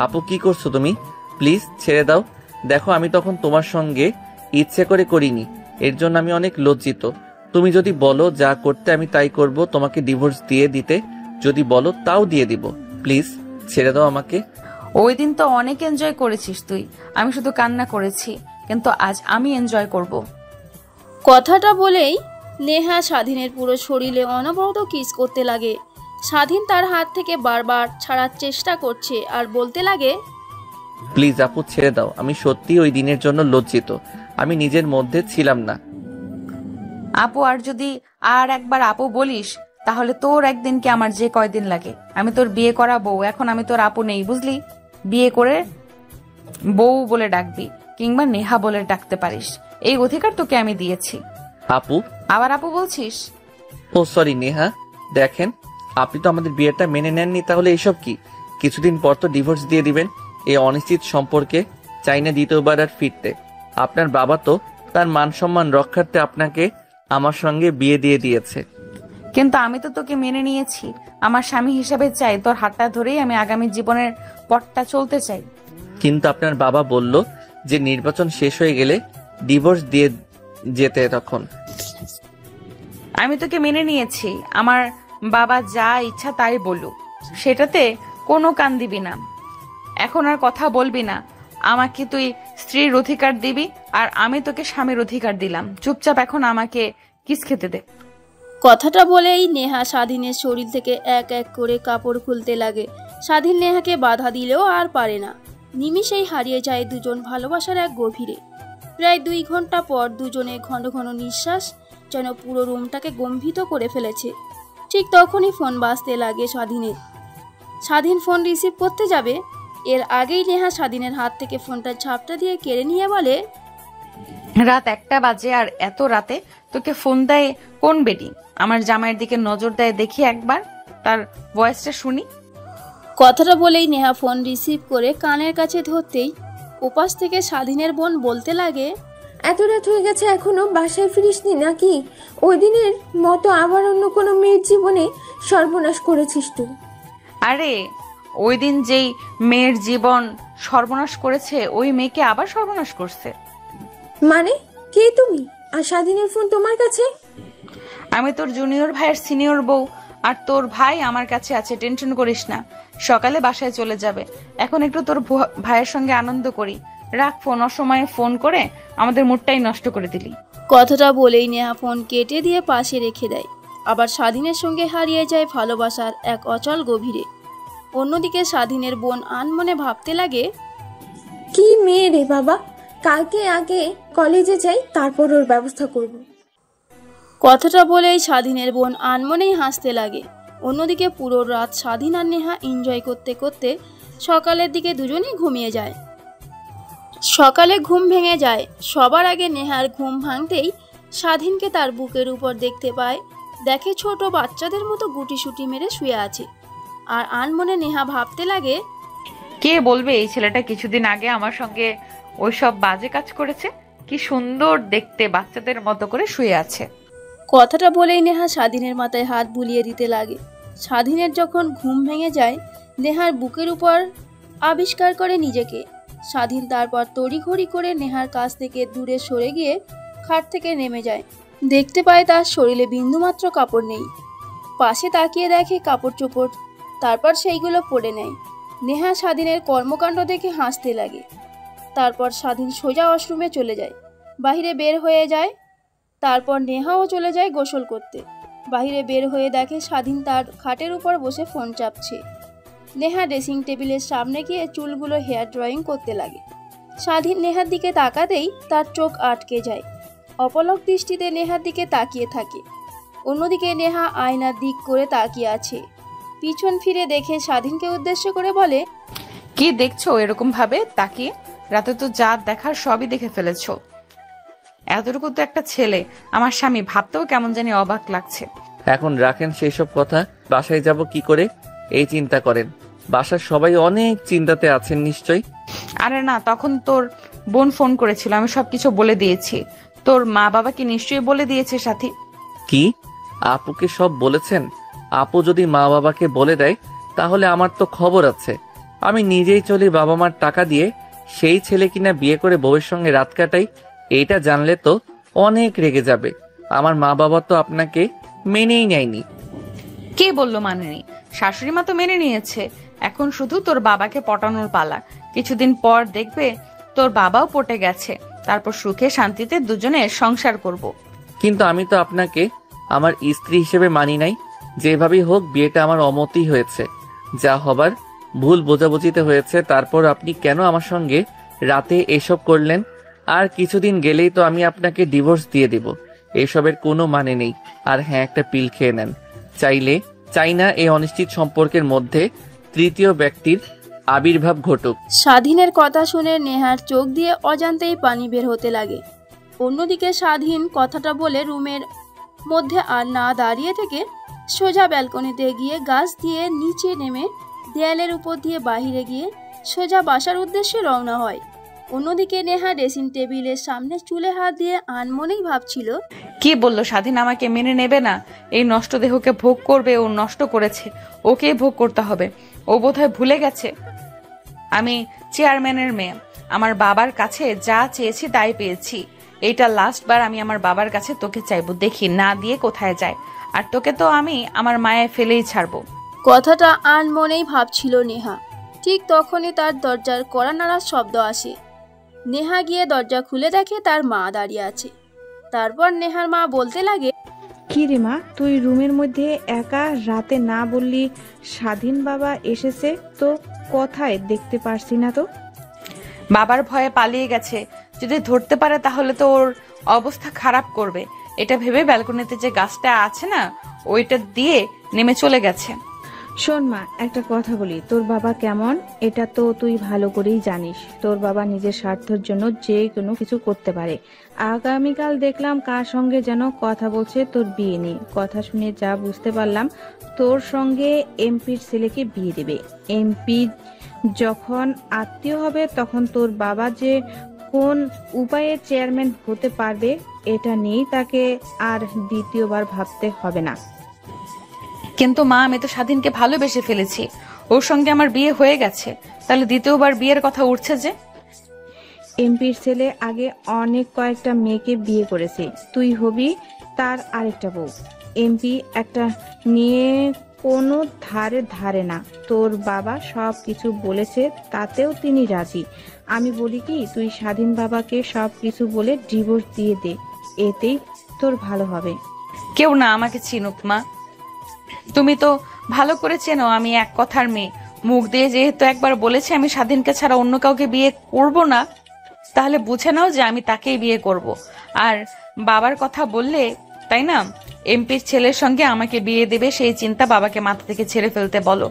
আপু কি করছো তুমি? প্লিজ ছেড়ে দাও। দেখো আমি তখন তোমার সঙ্গে ইচ্ছে করে করিনি, এর জন্য আমি অনেক লজ্জিত। তুমি যদি বলো যা করতে আমি তাই করব, তোমাকে ডিভোর্স দিয়ে দিতে যদি বলো তাও দিয়ে দিব। প্লিজ ছেড়ে দাও আমাকে। ওই দিন তো অনেক এনজয় করেছিস তুই, আমি শুধু কান্না করেছি, কিন্তু আজ আমি এনজয় করব। কথাটা বলেই নেহা স্বাধীনের পুরো শরীরে অনবরত কিস করতে লাগে। স্বাধীন তার হাত থেকে বারবার ছাড়ার চেষ্টা করছে আর বলতে লাগে, প্লিজ আপু ছেড়ে দাও, আমি সত্যি ওই দিনের জন্য লজ্জিত, আমি নিজের মধ্যে ছিলাম না। আপু আর যদি আর একবার আপু বলিস তাহলে তোর একদিন কি আমার যে কয়দিন লাগে। আমি তোর বিয়ে করা বউ, এখন আমি তোর আপু নেই, বুঝলি? বিয়ে করে বউ বলে ডাকবি কিংবা নেহা বলে ডাকতে পারিস, এই অধিকার তোকে আমি দিয়েছি। আপু? আবার আপু বলছিস? ও সরি নেহা, দেখেন আপনি তো আমাদের বিয়েটা মেনে নেননি, তাহলে এসব কি? কিছুদিন পর তো ডিভোর্স দিয়ে দিবেন। এই অনিশ্চিত সম্পর্কে চাই না দ্বিতীয়বার আর ফিরতে। আপনার বাবা তো তার মান সম্মান রক্ষার্থে আপনাকে আমার সঙ্গে বিয়ে দিয়ে দিয়েছে। কিন্তু আমি তো তোকে মেনে নিয়েছি, আমার স্বামী হিসেবে চাই, তোর হাতটা ধরেই আমি আগামী জীবনের পথটা চলতে চাই। কিন্তু আপনার বাবা বলল যে নির্বাচন শেষ হয়ে গেলে ডিভোর্স দিয়ে যেতে। তখন আমি তোকে মেনে নিয়েছি, আমার বাবা যা ইচ্ছা তাই বলুক, সেটাতে কোনো কান দিবি না। এখন আর কথা বলবি না, আমাকে তুই স্ত্রীর অধিকার দিবি আর আমি তোকে স্বামীর অধিকার দিলাম। চুপচাপ এখন আমাকে কিস খেতে দে। কথাটা বলেই নেহা স্বাধীনের শরীর থেকে এক এক করে কাপড় খুলতে লাগে। স্বাধীন নেহাকে বাধা দিলেও আর পারে না, নিমিষেই হারিয়ে যায় দুজন ভালোবাসার এক গভীরে। প্রায় 2 ঘন্টা পর দুজনে ঘন ঘন নিঃশ্বাস যেন পুরো রুমটাকে গম্ভীর করে ফেলেছে। ঠিক তখনই ফোন বাজতে লাগে স্বাধীনের। স্বাধীন ফোন রিসিভ করতে যাবে, এর আগেই নেহা স্বাধীনের হাত থেকে ফোনটা ঝাপটা দিয়ে কেড়ে নিয়ে বলে, রাত 1টা বাজে আর এত রাতে তোকে ফোন দেয় কোন বেডি? আমার জামাইয়ের দিকে নজর দেয় দেখি একবার, তার ভয়েসটা শুনি। কথাটা বলেই নেহা ফোন রিসিভ করে কানের কাছে ধরতেই ওপাশ থেকে স্বাধীনের বোন বলতে লাগে, এত রাত হয়ে গেছে এখনো বাসায় ফিরিসনি নাকি? ওই দিনের মতো আবার অন্য কোনো মেয়ের জীবনে সর্বনাশ করেছিস তুই। আরে ওই দিন যেই মেয়ের জীবন সর্বনাশ করেছে ওই মেয়েকে আবার সর্বনাশ করছে। মানে কে তুমি? আর স্বাধীনের ফোন তোমার কাছে? আমি তোর জুনিয়র ভাইয়ের সিনিয়র বউ, আর তোর ভাই আমার কাছে আছে, টেনশন করিস না। সকালে বাসায় চলে যাবে, এখন একটু তোর ভাইয়ের সঙ্গে আনন্দ করি। রাখ ফোন, অসময়ে ফোন করে আমাদের মুডটাই নষ্ট করে দিলি। কথাটা বলেই নেহা ফোন কেটে দিয়ে পাশে রেখে দেয়। আবার স্বাধীনের সঙ্গে হারিয়ে যায় ভালোবাসার এক অচল গভীরে। অন্যদিকে স্বাধীনের বোন আনমনে ভাবতে লাগে, কি মেয়ে রে বাবা, কালকে আগে কলেজে যাই, তারপর ওর ব্যবস্থা করব। কথাটা বলেই স্বাধীনের বোন আনমনেই হাসতে লাগে। অন্যদিকে পুরো রাত স্বাধীন আর নেহা এনজয় করতে করতে সকালের দিকে দুজনেই ঘুমিয়ে যায়। সকালে ঘুম ভেঙে যায়। সবার আগে নেহার ঘুম ভাঙতেই স্বাধীনকে তার বুকের উপর দেখতে পায়। দেখে ছোট বাচ্চাদের মতো গুটিসুটি মেরে শুয়ে আছে। আর আনমনে নেহা ভাবতে লাগে, কে বলবে এই ছেলেটা কিছুদিন আগে আমার সঙ্গে ওইসব বাজে কাজ করেছে? কি সুন্দর দেখতে, বাচ্চাদের মতো করে শুয়ে আছে। কথাটা বলেই নেহা স্বাধীনের মাথায় হাত বুলিয়ে দিতে লাগে। স্বাধীনের যখন ঘুম ভেঙে যায়, নেহার বুকের উপর আবিষ্কার করে নিজেকে। স্বাধীন তারপর তড়িঘড়ি করে নেহার কাছ থেকে দূরে সরে গিয়ে খাট থেকে নেমে যায়। দেখতে পায় তার শরীরে বিন্দুমাত্র কাপড় নেই। পাশে তাকিয়ে দেখে কাপড় চোপড়, তারপর সেইগুলো পরে নেয়। নেহা স্বাধীনের কর্মকাণ্ড দেখে হাসতে লাগে। তারপর স্বাধীন সোজা ওয়াশরুমে চলে যায়, বাহিরে বের হয়ে যায়। তারপর নেহাও চলে যায় গোসল করতে। বাহিরে বের হয়ে দেখে স্বাধীন তার খাটের উপর বসে ফোন চাপছে। নেহা ড্রেসিং টেবিলের সামনে গিয়ে চুলগুলো হেয়ার ড্রয়িং করতে লাগে। স্বাধীন নেহার দিকে তাকাতেই তার চোখ আটকে যায়। অপলক দৃষ্টিতে নেহার দিকে তাকিয়ে থাকে। অন্যদিকে নেহা আয়নার দিক করে তাকিয়ে আছে। পিছন ফিরে দেখে স্বাধীনকে উদ্দেশ্য করে বলে, কি দেখছো এরকম ভাবে তাকিয়ে? রাতে তো যা দেখার সবই দেখে ফেলেছো। এতটুকু তো একটা ছেলে, আমার স্বামী, ভাবতেও কেমন জানি অবাক লাগছে। এখন রাখেন সেই সব কথা, বাসায় যাব কি করে এই চিন্তা করেন। বাসার সবাই অনেক চিন্তাতে আছেন নিশ্চয়ই। আরে না, তখন তোর বোন ফোন করেছিল, আমি সবকিছু বলে দিয়েছি। তোর মা বাবাকে নিশ্চয়ই বলে দিয়েছে সাথী। কি আপুকে সব বলেছেন? আপু যদি মা বাবাকে বলে দেয় তাহলে আমার তো খবর আছে। আমি নিজেই চলি বাবা মার টাকা দিয়ে, সেই ছেলে কিনা বিয়ে করে বউয়ের সঙ্গে রাত কাটাই। এইটা জানলে তো অনেক রেগে যাবে। আমার মা বাবা তো আপনাকে মেনেই নেয়নি। কে বললো মানেনি? শাশুড়ি মা তো মেনে নিয়েছে। এখন শুধু তোর বাবাকে পটানোর পালা। কিছুদিন পর দেখবে তোর বাবাও পটে গেছে, তারপর সুখে শান্তিতে দুজনে সংসার করব। কিন্তু আমি তো আপনাকে আমার স্ত্রী হিসেবে মানি নাই। যেভাবেই হোক বিয়েটা আমার অমতই হয়েছে, যা হবার ভুল বোঝাবুঝিতে হয়েছে। তারপর আপনি কেন আমার সঙ্গে রাতে এসব করলেন? আর কিছুদিন গেলেই তো আমি আপনাকে ডিভোর্স দিয়ে দিব। এসবের কোনো মানে নেই। আর হ্যাঁ, একটা পিল খেয়ে নেন। চাই না এই অনিশ্চিত সম্পর্কের মধ্যে তৃতীয় ব্যক্তির আবির্ভাব ঘটুক। স্বাধীনের কথা শুনে নেহার চোখ দিয়ে অজান্তেই পানি বের হতে লাগে। অন্যদিকে স্বাধীন কথাটা বলে রুমের মধ্যে আর না দাঁড়িয়ে থেকে সোজা ব্যালকনিতে গিয়ে গাছ দিয়ে নিচে নেমে দেয়ালের উপর দিয়ে বাহিরে গিয়ে সোজা বাসার উদ্দেশ্যে রওনা হয়। অন্যদিকে নেহা ড্রেসিং টেবিলের সামনে চুলে হাত দিয়ে আনমনেই ভাবছিল, কি বললো স্বাধীন আমাকে মেনে নেবে না? এই নষ্ট দেহকে ভোগ করবে, ও নষ্ট করেছে, ওকেই ভোগ করতে হবে। ও বোধহয় ভুলে গেছে আমি চেয়ারম্যানের মেয়ে। আমার বাবার কাছে যা চেয়েছি তাই পেয়েছি। এইটা লাস্ট বার আমি আমার বাবার কাছে তোকে চাইবো, দেখি না দিয়ে কোথায় যায়। আর তোকে তো আমি আমার মায়ায় ফেলেই ছাড়বো। কথাটা আনমনেই ভাবছিল নেহা। ঠিক তখনই তার দরজার কড়া নাড়ার শব্দ আসে। নেহা গিয়ে দরজা খুলে দেখে তার মা দাঁড়িয়ে আছে। তারপর নেহার মা বলতে লাগে, কি রে মা, তুই রুমের মধ্যে একা, রাতে না বললি স্বাধীন বাবা এসেছে, তো কোথায় দেখতে পারছি না তো? বাবার ভয়ে পালিয়ে গেছে, যদি ধরতে পারে তাহলে তো ওর অবস্থা খারাপ করবে। এটা ভেবে ব্যালকনিতে যে গাছটা আছে না, ওইটা দিয়ে নেমে চলে গেছে। শোন মা, একটা কথা বলি, তোর বাবা কেমন এটা তো তুই ভালো করেই জানিস। তোর বাবা নিজের স্বার্থের জন্য যে কোনো কিছু করতে পারে। আগামীকাল দেখলাম কার সঙ্গে যেন কথা বলছে তোর বিয়ে নিয়ে। কথা শুনে যা বুঝতে পারলাম, তোর সঙ্গে এমপির ছেলেকে বিয়ে দেবে। এমপি যখন আত্মীয় হবে তখন তোর বাবা যে কোন উপায়ে চেয়ারম্যান হতে পারবে এটা নিয়েই তাকে আর দ্বিতীয়বার ভাবতে হবে না। কিন্তু মা, আমি তো স্বাধীনকে ভালোবেসে ফেলেছি, ওর সঙ্গে আমার বিয়ে হয়ে গেছে, তাহলে দ্বিতীয়বার বিয়ের কথা উঠছে যে? এমপির ছেলে আগে অনেক কয়েকটা মেয়েকে বিয়ে করেছে, তুই হবি তার আরেকটা বউ। এমপি একটা নিয়ে কোনো ধারে না। তোর বাবা সব কিছু বলেছে, তাতেও তিনি রাজি। আমি বলি কি, তুই স্বাধীন বাবাকে সব কিছু বলে ডিভোর্স দিয়ে দে, এতেই তোর ভালো হবে। কেউ না আমাকে চিনুক মা, তুমি তো ভালো করে চেনো আমি এক কথার মেয়ে। মুখ দিয়ে যেহেতু একবার বলেছি আমি স্বাধীনকে ছাড়া অন্য কাউকে বিয়ে করব না, তাহলে বুঝে নাও যে আমি তাকেই বিয়ে করব। আর বাবার কথা বললে, তাই না, এমপির ছেলের সঙ্গে আমাকে বিয়ে দেবে, সেই চিন্তা বাবাকে মাথা থেকে ছেড়ে ফেলতে বলো।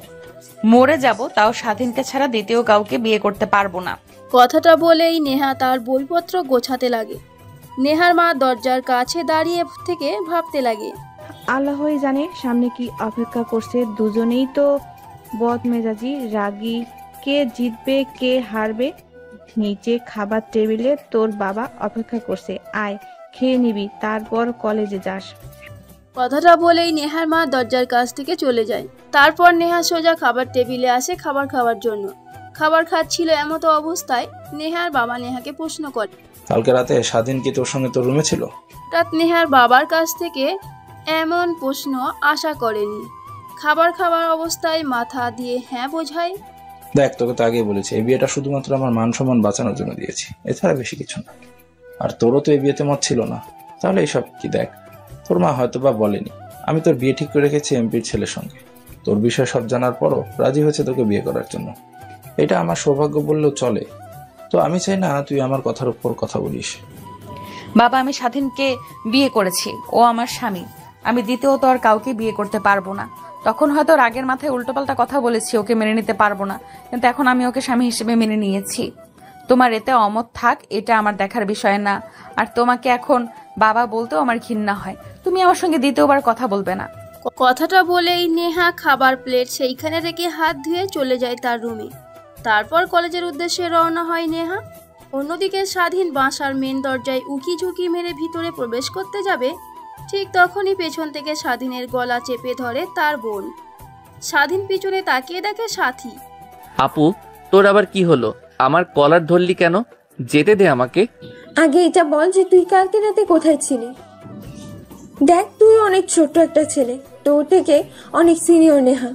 মরে যাব তাও স্বাধীনকে ছাড়া দ্বিতীয় কাউকে বিয়ে করতে পারবো না। কথাটা বলেই নেহা তার বইপত্র গোছাতে লাগে। নেহার মা দরজার কাছে দাঁড়িয়ে থেকে ভাবতে লাগে, আল্লাহই জানে সামনে কি অপেক্ষা করছে। দুজনেই তো বদমেজাজি, রাগী, কে জিতবে কে হারবে। নিচে খাবার টেবিলে তোর বাবা অপেক্ষা করছে, আয় খেয়ে নিবি, তারপর কলেজে যাস। কথাটা বলেই নেহার মা দরজার কাছ থেকে চলে যায়। তারপর নেহা সোজা খাবার টেবিলে আসে খাবার খাওয়ার জন্য। খাবার খাচ্ছিল এমতো অবস্থায় নেহার বাবা নেহাকে প্রশ্ন করে, কালকে রাতে স্বাধীন কি তোর সঙ্গে তোর রুমে ছিল? হঠাৎ নেহার বাবার কাছ থেকে এমন প্রশ্ন আশা করেনি। খাবার খাওয়ার অবস্থায় মাথা দিয়ে হ্যাঁ বোঝায়। দেখ, তোকে তো আগেই বলেছি, এই বিয়েটা শুধুমাত্র আমার মান সম্মান বাঁচানোর জন্য দিয়েছি, এছাড়া বেশি কিছু না। আর তোরও তো এই বিয়েতে মত ছিল না, তাহলে এইসব কি? দেখ, তোর মা হয়তো বা বলেনি, আমি তোর বিয়ে ঠিক করে রেখেছি এমপির ছেলের সঙ্গে। তোর বিষয় সব জানার পরও রাজি হয়েছে তোকে বিয়ে করার জন্য। এটা আমার সৌভাগ্য বললেও চলে। তো আমি চাই না তুই আমার কথার উপর কথা বলিস। বাবা, আমি স্বাধীনকে বিয়ে করেছি, ও আমার স্বামী। আমি দ্বিতীয়ত আর কাউকে বিয়ে করতে পারবো না। তখন হয়তো রাগের মাথায় উল্টোপাল্টা কথা বলেছি, ওকে মেনে নিতে পারবো না, কিন্তু এখন আমি ওকে স্বামী হিসেবে মেনে নিয়েছি। তোমার এতে অমত থাক, এটা আমার দেখার বিষয় না। আর তোমাকে এখন বাবা বলতেও আমার ঘৃণা হয়। তুমি আমার সঙ্গে দ্বিতীয়বার কথা বলবে না। কথাটা বলেই নেহা খাবার প্লেট সেইখানে রেখে হাত ধুয়ে চলে যায় তার রুমে। তারপর কলেজের উদ্দেশ্যে রওনা হয় নেহা। অন্যদিকে স্বাধীন বাসার মেন দরজায় উকি ঝুঁকি মেরে ভিতরে প্রবেশ করতে যাবে, ঠিক তখনই পেছন থেকে স্বাধীনের গলা চেপে ধরে তার বোন। স্বাধীন পিছনে তাকিয়ে দেখে সাথী। আপু, তোর আবার কি হলো? আমার কলার ধরলি কেন? যেতে দে আমাকে। আগে এটা বল যে তুই কালকে রাতে কোথায় ছিলি? দেখ তুই অনেক ছোট্ট একটা ছেলে, তোর থেকে অনেক সিনিয়র নেহা।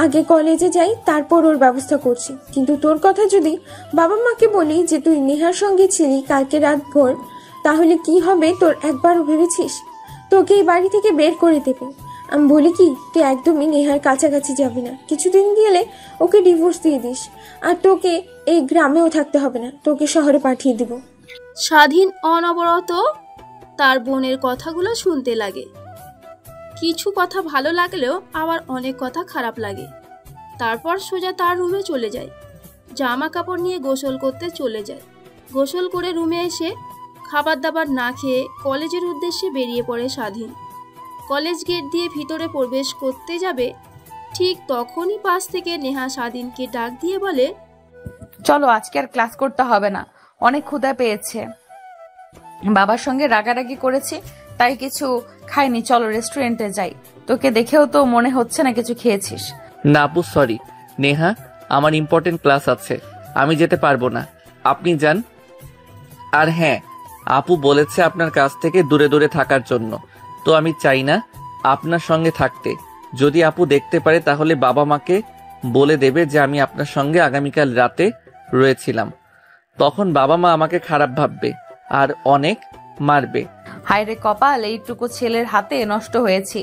আগে কলেজে যাই, তারপর ওর ব্যবস্থা করছি। কিন্তু তোর কথা যদি বাবা মাকে বলি যে তুই নেহার সঙ্গে ছিলি কালকে রাত ভোর, তাহলে কি হবে তোর একবারও ভেবেছিস? তোকে এই বাড়ি থেকে বের করে দেবে। আমি বলি কি, তুই একদমই নেহার কাছাকাছি যাবি না। কিছুদিন গেলে ওকে ডিভোর্স দিয়ে দিস, আর তোকে এই গ্রামেও থাকতে হবে না, তোকে শহরে পাঠিয়ে দিব। স্বাধীন অনবরত তার বোনের কথাগুলো শুনতে লাগে। কিছু কথা ভালো লাগলেও আবার অনেক কথা খারাপ লাগে। তারপর সোজা তার রুমে চলে যায়, জামা কাপড় নিয়ে গোসল করতে চলে যায়। গোসল করে রুমে এসে খাবার দাবার না খেয়ে কলেজের উদ্দেশ্যে বেরিয়ে পড়ে স্বাধীন। কলেজ গেট দিয়ে ভিতরে প্রবেশ করতে যাবে, ঠিক তখনই পাশ থেকে নেহা স্বাধীনকে ডাক দিয়ে বলে, চলো আজকে আর ক্লাস করতে হবে না, অনেক ক্ষুধা পেয়েছে। বাবার সঙ্গে রাগারাগি করেছি তাই কিছু খাইনি, চলো রেস্টুরেন্টে যাই। তোকে দেখেও তো মনে হচ্ছে না কিছু খেয়েছিস। না আপু, সরি। নেহা, আমার ইম্পর্টেন্ট ক্লাস আছে, আমি যেতে পারবো না, আপনি যান। আর হ্যাঁ, আপু বলেছে আপনার কাছ থেকে দূরে দূরে থাকার জন্য, তো আমি চাই না আপনার সঙ্গে থাকতে। যদি আপু দেখতে পারে তাহলে বাবা মাকে বলে দেবে যে আমি আপনার সঙ্গে আগামীকাল রাতে রয়েছিলাম। তখন বাবা মা আমাকে খারাপ ভাববে আর অনেক মারবে। হায়রে কপাল, এইটুকু ছেলের হাতে নষ্ট হয়েছি।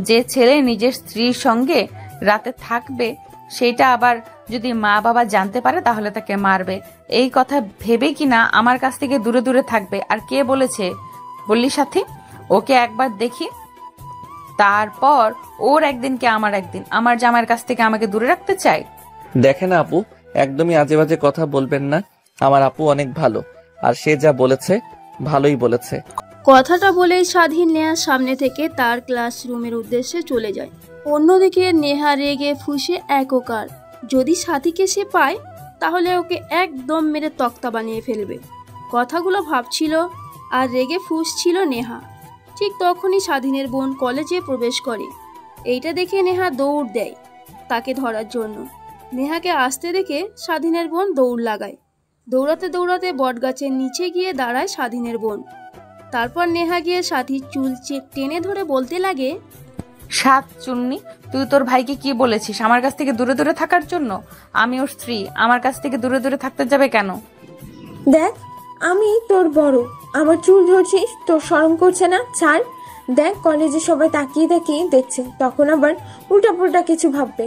যে ছেলে নিজের স্ত্রীর সঙ্গে রাতে থাকবে, সেইটা আবার যদি মা বাবা জানতে পারে তাহলে তাকে মারবে। এই কথা ভেবে কিনা আমার কাছ থেকে দূরে দূরে থাকবে। আর কে বলেছে বললি সাথী? ওকে একবার দেখি, তারপর ওর একদিন কে আমার একদিন। আমার জামাইয়ের কাছ থেকে আমাকে দূরে রাখতে চাই? দেখেন আপু, একদমই আজে বাজে কথা বলবেন না। আমার আপু অনেক ভালো, আর সে যা বলেছে ভালোই বলেছে। কথাটা বলেই স্বাধীন নেহার সামনে থেকে তার ক্লাসরুমের উদ্দেশ্যে চলে যায়। অন্যদিকে নেহা রেগে ফুঁসে এককার। যদি সাথীকে সে পায় তাহলে ওকে একদম মেরে তক্তা বানিয়ে ফেলবে। কথাগুলো ভাবছিল আর রেগে ফুঁসছিল নেহা। ঠিক তখনই স্বাধীনের বোন কলেজে প্রবেশ করে। এইটা দেখে নেহা দৌড় দেয় তাকে ধরার জন্য। নেহাকে আসতে দেখে স্বাধীনের বোন দৌড় লাগায়। দৌড়াতে দৌড়াতে বটগাছের নিচে গিয়ে দাঁড়ায় স্বাধীনের বোন। তারপর নেহা গিয়ে সাথীর চুল টেনে ধরে বলতে লাগে, সাত চুন্নি, তুই তোর ভাইকে কি বলেছিস আমার কাছ থেকে দূরে দূরে থাকার জন্য? আমি ওর স্ত্রী, আমার কাছ থেকে দূরে দূরে থাকতে যাবে কেন? দেখ, আমি তোর বড়, আমার চুল ধরছিস, তোর শরম করছে না? ছাড়। দেখ কলেজে সবাই তাকিয়ে তাকিয়ে দেখছে, তখন আবার উল্টাপুল্টা কিছু ভাববে।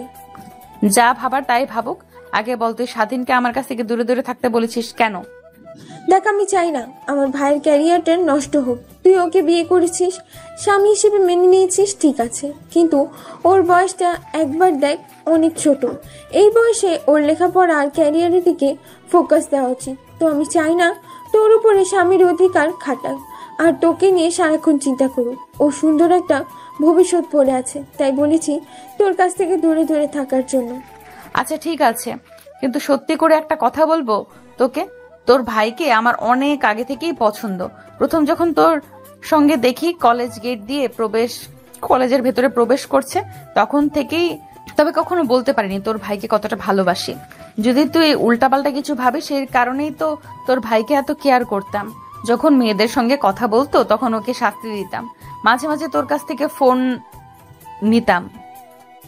যা ভাবার তাই ভাবুক। আগে বল, তুই স্বাধীনকে আমার কাছ থেকে দূরে দূরে থাকতে বলেছিস কেন? দেখ, আমি চাই না আমার ভাইয়ের ক্যারিয়ারটা নষ্ট হোক। তুই ওকে বিয়ে করেছিস, স্বামী হিসেবে মেনে নিয়েছিস, ঠিক আছে, কিন্তু ওর বয়সটা একবার দেখ, অনেক ছোট। এই বয়সে ওর লেখাপড়া আর ক্যারিয়ারের দিকে ফোকাস দেওয়া উচিত। তো আমি চাই না তোর উপরে স্বামীর অধিকার খাটাক আর তোকে নিয়ে সারাক্ষণ চিন্তা করুক। ও সুন্দর একটা ভবিষ্যৎ পড়ে আছে, তাই বলেছি তোর কাছ থেকে দূরে দূরে থাকার জন্য। আচ্ছা ঠিক আছে, কিন্তু সত্যি করে একটা কথা বলবো তোকে, তোর ভাইকে আমার অনেক আগে থেকেই পছন্দ। প্রথম যখন তোর সঙ্গে দেখি কলেজ গেট দিয়ে কলেজের ভেতরে প্রবেশ করছে, তখন থেকেই, তবে কখনো বলতে পারিনি তোর ভাইকে কতটা ভালোবাসি। যদি তুই উল্টাপাল্টা কিছু ভাবিস, সেই কারণেই তো তোর ভাইকে এত কেয়ার করতাম। যখন মেয়েদের সঙ্গে কথা বলতো তখন ওকে শাস্তি দিতাম, মাঝে মাঝে তোর কাছ থেকে ফোন নিতাম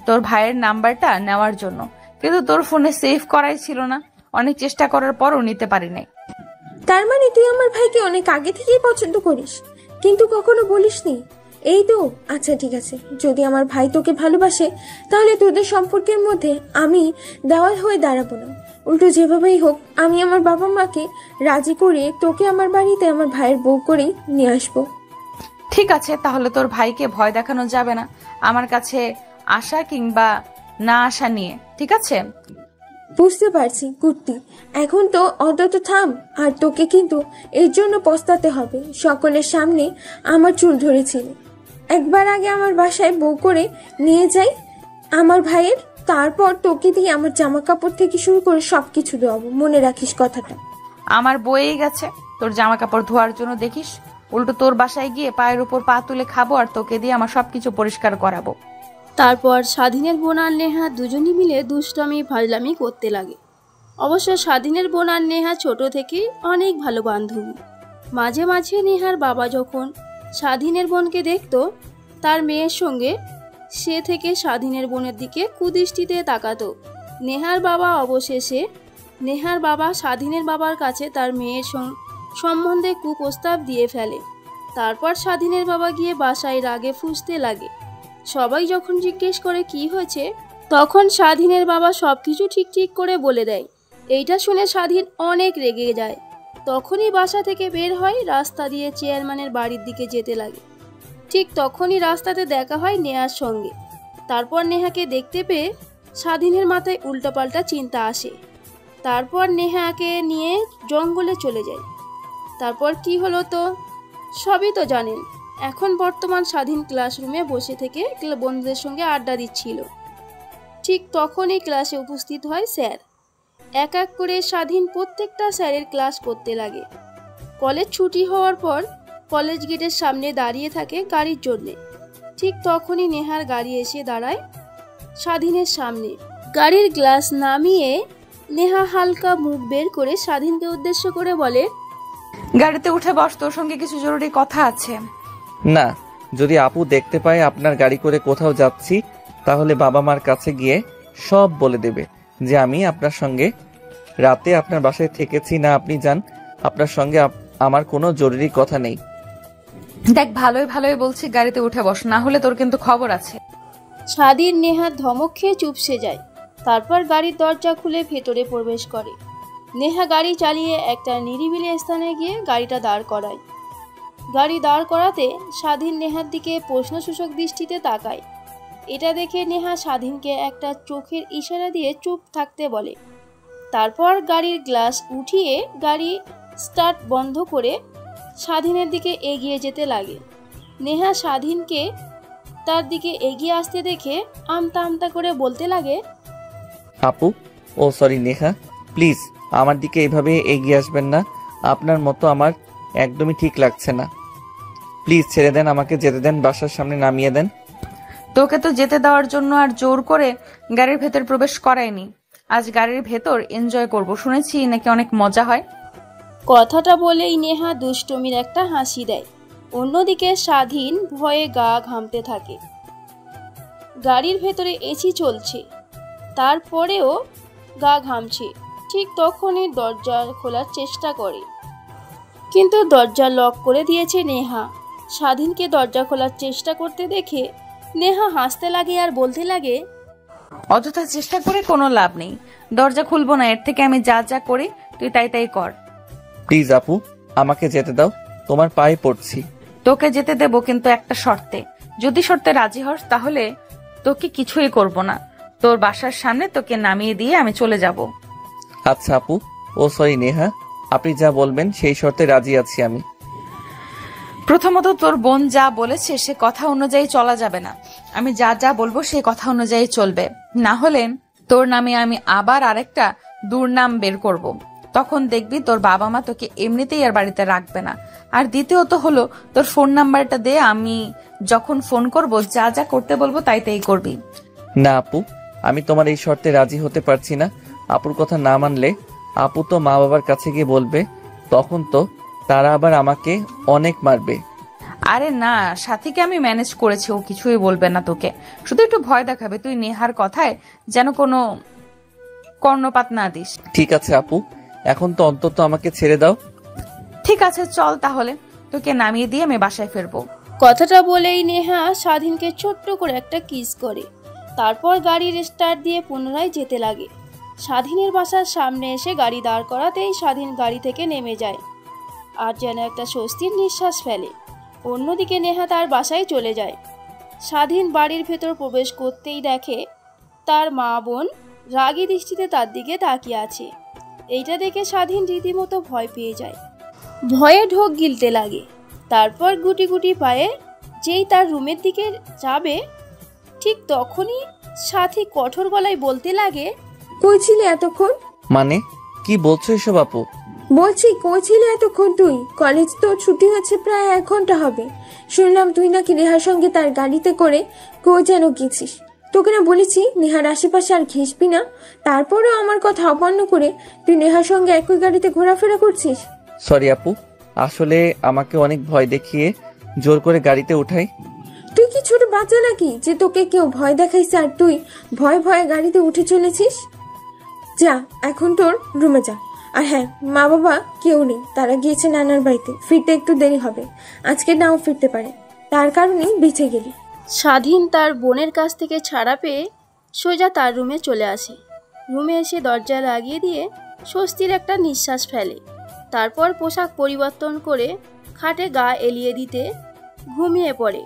তোর ভাইয়ের নাম্বারটা নেওয়ার জন্য, কিন্তু তোর ফোনে সেভ করাই ছিল না। অনেক চেষ্টা করার পরও নিতে পারি নাই। তার মানে তুই আমার ভাইকে অনেক আগে থেকেই পছন্দ করিস, কিন্তু কখনো বলিসনি? এই তো, আচ্ছা ঠিক আছে, যদি আমার ভাই তোকে ভালোবাসে তাহলে তোদের সম্পর্কের মধ্যে আমি দেওয়াল হয়ে দাঁড়াবো না। উল্টো যেভাবেই হোক আমি আমার বাবা মাকে রাজি করিয়ে তোকে আমার বাড়িতে আমার ভাইয়ের বউ করেই নিয়ে আসবো। ঠিক আছে, তাহলে তোর ভাইকে ভয় দেখানো যাবে না আমার কাছে আসা কিংবা না আসা নিয়ে, ঠিক আছে? বুঝতে পারছি কুর্তি, এখন তো অন্তত থাম। আর তোকে কিন্তু এর জন্য পস্তাতে হবে। সকলের সামনে আমার চুল ধরেছিলি। একবার আগে আমার বাসায় বউ করে নিয়ে যাই আমার ভাইয়ের, তারপর তোকে দিয়ে আমার জামা কাপড় থেকে শুরু করে সবকিছু দেওয়াবো, মনে রাখিস কথাটা। আমার বয়েই গেছে তোর জামা কাপড় ধোয়ার জন্য, দেখিস উল্টো তোর বাসায় গিয়ে পায়ের উপর পা তুলে খাবো আর তোকে দিয়ে আমার সবকিছু পরিষ্কার করাবো। তারপর স্বাধীনের বোন আর নেহা দুজনই মিলে দুষ্টামি ফাজলামি করতে লাগে। অবশ্য স্বাধীনের বোন আর নেহা ছোট থেকেই অনেক ভালো বান্ধবী। মাঝে মাঝে নেহার বাবা যখন স্বাধীনের বোনকে দেখতো তার মেয়ের সঙ্গে সে থেকে স্বাধীনের বোনের দিকে কুদৃষ্টিতে তাকাতো। নেহার বাবা স্বাধীনের বাবার কাছে তার মেয়ের সম্বন্ধে কুপ্রস্তাব দিয়ে ফেলে। তারপর স্বাধীনের বাবা গিয়ে বাসায় রাগে ফুঁসতে লাগে। সবাই যখন জিজ্ঞেস করে কি হয়েছে, তখন স্বাধীনের বাবা সবকিছু ঠিক করে বলে দেয়। এইটা শুনে স্বাধীন অনেক রেগে যায়। তখনই বাসা থেকে বের হয়, রাস্তা দিয়ে চেয়ারম্যানের বাড়ির দিকে যেতে লাগে। ঠিক তখনই রাস্তাতে দেখা হয় নেহার সঙ্গে। তারপর নেহাকে দেখতে পেয়ে স্বাধীনের মাথায় উল্টাপাল্টা চিন্তা আসে। তারপর নেহাকে নিয়ে জঙ্গলে চলে যায়। তারপর কি হলো তো সবই তো জানেন। এখন বর্তমান স্বাধীন ক্লাসরুমে বসে থেকে বন্ধুদের সঙ্গে আড্ডা দিচ্ছিল। ঠিক তখনই ক্লাসে উপস্থিত হয় স্যার। এক এক করে স্বাধীন প্রত্যেকটা স্যারের ক্লাস করতে লাগে। কলেজ ছুটি হওয়ার পর কলেজ গেটের সামনে দাঁড়িয়ে থাকে গাড়ির জন্যে। ঠিক তখনই নেহার গাড়ি এসে দাঁড়ায় স্বাধীনের সামনে। গাড়ির গ্লাস নামিয়ে নেহা হালকা মুখ বের করে স্বাধীনকে উদ্দেশ্য করে বলে, গাড়িতে উঠে বস, তোর সঙ্গে কিছু জরুরি কথা আছে। না, যদি আপু দেখতে পায় আপনার গাড়ি করে কোথাও যাচ্ছি, তাহলে বাবা মার কাছে গিয়ে সব বলে দেবে যে আমি আপনার সঙ্গে রাতে আপনার বাসায় থেকেছি। না আপনি যান, আপনার সঙ্গে আমার কোনো জরুরি কথা নেই। দেখ, ভালোই বলছি, গাড়িতে উঠে বস, না হলে তোর কিন্তু খবর আছে। স্বাধীন নেহার ধমক খেয়ে চুপসে যায়। তারপর গাড়ির দরজা খুলে ভেতরে প্রবেশ করে। নেহা গাড়ি চালিয়ে একটা নিরিবিলি স্থানে গিয়ে গাড়িটা দাঁড় করায়। গাড়ি দাঁড় করাতে স্বাধীন নেহার দিকে প্রশ্নসূচক দৃষ্টিতে তাকায়। এটা দেখে নেহা স্বাধীনকে একটা চোখের ইশারা দিয়ে চুপ থাকতে বলে। তারপর গাড়ির গ্লাস উঠিয়ে গাড়ি স্টার্ট বন্ধ করে স্বাধীনের দিকে এগিয়ে যেতে লাগে। নেহা স্বাধীনকে তার দিকে এগিয়ে আসতে দেখে আমতা আমতা করে বলতে লাগে, আপু, ও সরি নেহা, প্লিজ আমার দিকে এইভাবে এগিয়ে আসবেন না। আপনার মতো আমার একদমই ঠিক লাগছে না। প্লিজ ছেড়ে দেন, আমাকে যেতে দেন, বাসার সামনে নামিয়ে দেন। তোকে তো যেতে দেওয়ার জন্য আর জোর করে গাড়ির ভেতর প্রবেশ করায়নি। আজ গাড়ির ভেতর এনজয় করব, শুনেছি নাকি অনেক মজা হয়। কথাটা বলেই নেহা দুষ্টমির একটা হাসি দেয়। অন্যদিকে স্বাধীন ভয়ে গা ঘামতে থাকে। গাড়ির ভেতরে এসি চলছে, তারপরেও গা ঘামছে। ঠিক তখনই দরজা খোলার চেষ্টা করে, কিন্তু দরজা লক করে দিয়েছে নেহা। স্বাধীনকে দরজা খোলার চেষ্টা করতে দেখে নেহা হাসতে লাগে আর বলতে লাগে, অযথা চেষ্টা করে কোনো লাভ নেই, দরজা খুলবো না। এর থেকে আমি যা করি তুই তাই কর। প্লিজ আপু, আমাকে যেতে দাও, তোমার পায়ে পড়ছি। তোকে যেতে দেবো, কিন্তু একটা শর্তে। যদি শর্তে রাজি হস তাহলে তোকে কিছুই করব না। তোর বাসার সামনে তোকে নামিয়ে দিয়ে আমি চলে যাব। আচ্ছা আপু, ও সরি নেহা, আপনি যা বলবেন সেই শর্তে রাজি আছি আমি। প্রথমত তোর বোন যা বলেছে সে কথা অনুযায়ী চলা যাবে না। আমি যা বলবো সেই কথা অনুযায়ী চলবে, না হলে তোর নামে আমি আবার আরেকটা দুর্নাম বের করব। তখন দেখবি তোর বাবা মা তোকে এমনিতেই আর বাড়িতে রাখবে না। আর দ্বিতীয়ত হলো, তোর ফোন নাম্বারটা দে, আমি যখন ফোন করব যা করতে বলবো তাই করবি। না আপু, আমি তোমার এই শর্তে রাজি হতে পারছি না। আপুর কথা না মানলে আপু তো মা বাবার কাছে গিয়ে বলবে, তখন তো তারা আবার আমাকে অনেক মারবে। আরে না, সাথীকে আমি ম্যানেজ করেছি, ও কিছুই বলবে না তোকে, শুধু একটু ভয় দেখাবে। তুই নেহার কথায় যেন কোনো কর্ণপাত না দিস। ঠিক আছে আপু, এখন তো অন্তত আমাকে ছেড়ে দাও। ঠিক আছে, চল তাহলে, তোকে নামিয়ে দিয়ে আমি বাসায় ফিরবো। কথাটা বলেই নেহা স্বাধীনকে ছোট্ট করে একটা কিস করে। তারপর গাড়ির স্টার্ট দিয়ে পুনরায় যেতে লাগে। স্বাধীনের বাসার সামনে এসে গাড়ি দাঁড় করাতেই স্বাধীন গাড়ি থেকে নেমে যায় আর যেন একটা স্বস্তির নিঃশ্বাস ফেলে। অন্যদিকে নেহা তার বাসায় চলে যায়। স্বাধীন বাড়ির ভেতর প্রবেশ করতেই দেখে তার মা বোন রাগী দৃষ্টিতে তার দিকে তাকিয়ে আছে। এইটা দেখে স্বাধীন রীতিমতো ভয় পেয়ে যায়, ভয়ে ঢোক গিলতে লাগে। তারপর গুটি গুটি পায়ে যেই তার রুমের দিকে যাবে, ঠিক তখনই সাথী কঠোর গলায় বলতে লাগে, কই ছিলি এতক্ষণ? মানে কি বলছো এসব আপু? বলছি কই ছিলি এতক্ষণ তুই? কলেজ তো ছুটি হচ্ছে প্রায় 1 ঘন্টা হবে। শুনলাম তুই নাকি নেহার সঙ্গে তার গাড়িতে করে কই যেন গেছিস। তোকে না বলেছি নেহার আশেপাশে আর ঘেসবি না, তারপরেও আমার কথা অমান্য করে তুই নেহার সঙ্গে একই গাড়িতে ঘোরাফেরা করছিস। সরি আপু, আসলে আমাকে অনেক ভয় দেখিয়ে জোর করে গাড়িতে উঠাই। তুই কি ছোট বাচ্চা নাকি যে তোকে কেউ ভয় দেখাইছে আর তুই ভয়ে ভয়ে গাড়িতে উঠে চলেছিস? যা এখন তোর রুমে যা। আর হ্যাঁ, মা বাবা কেউ নেই, তারা গিয়েছে নানার বাড়িতে, ফিরতে একটু দেরি হবে, আজকে নাও ফিরতে পারে, তার কারণেই বেঁচে গেলি। স্বাধীন তার বোনের কাছ থেকে ছাড়া পেয়ে সোজা তার রুমে চলে আসে। রুমে এসে দরজা লাগিয়ে দিয়ে স্বস্তির একটা নিঃশ্বাস ফেলে। তারপর পোশাক পরিবর্তন করে খাটে গা এলিয়ে দিতে ঘুমিয়ে পড়ে।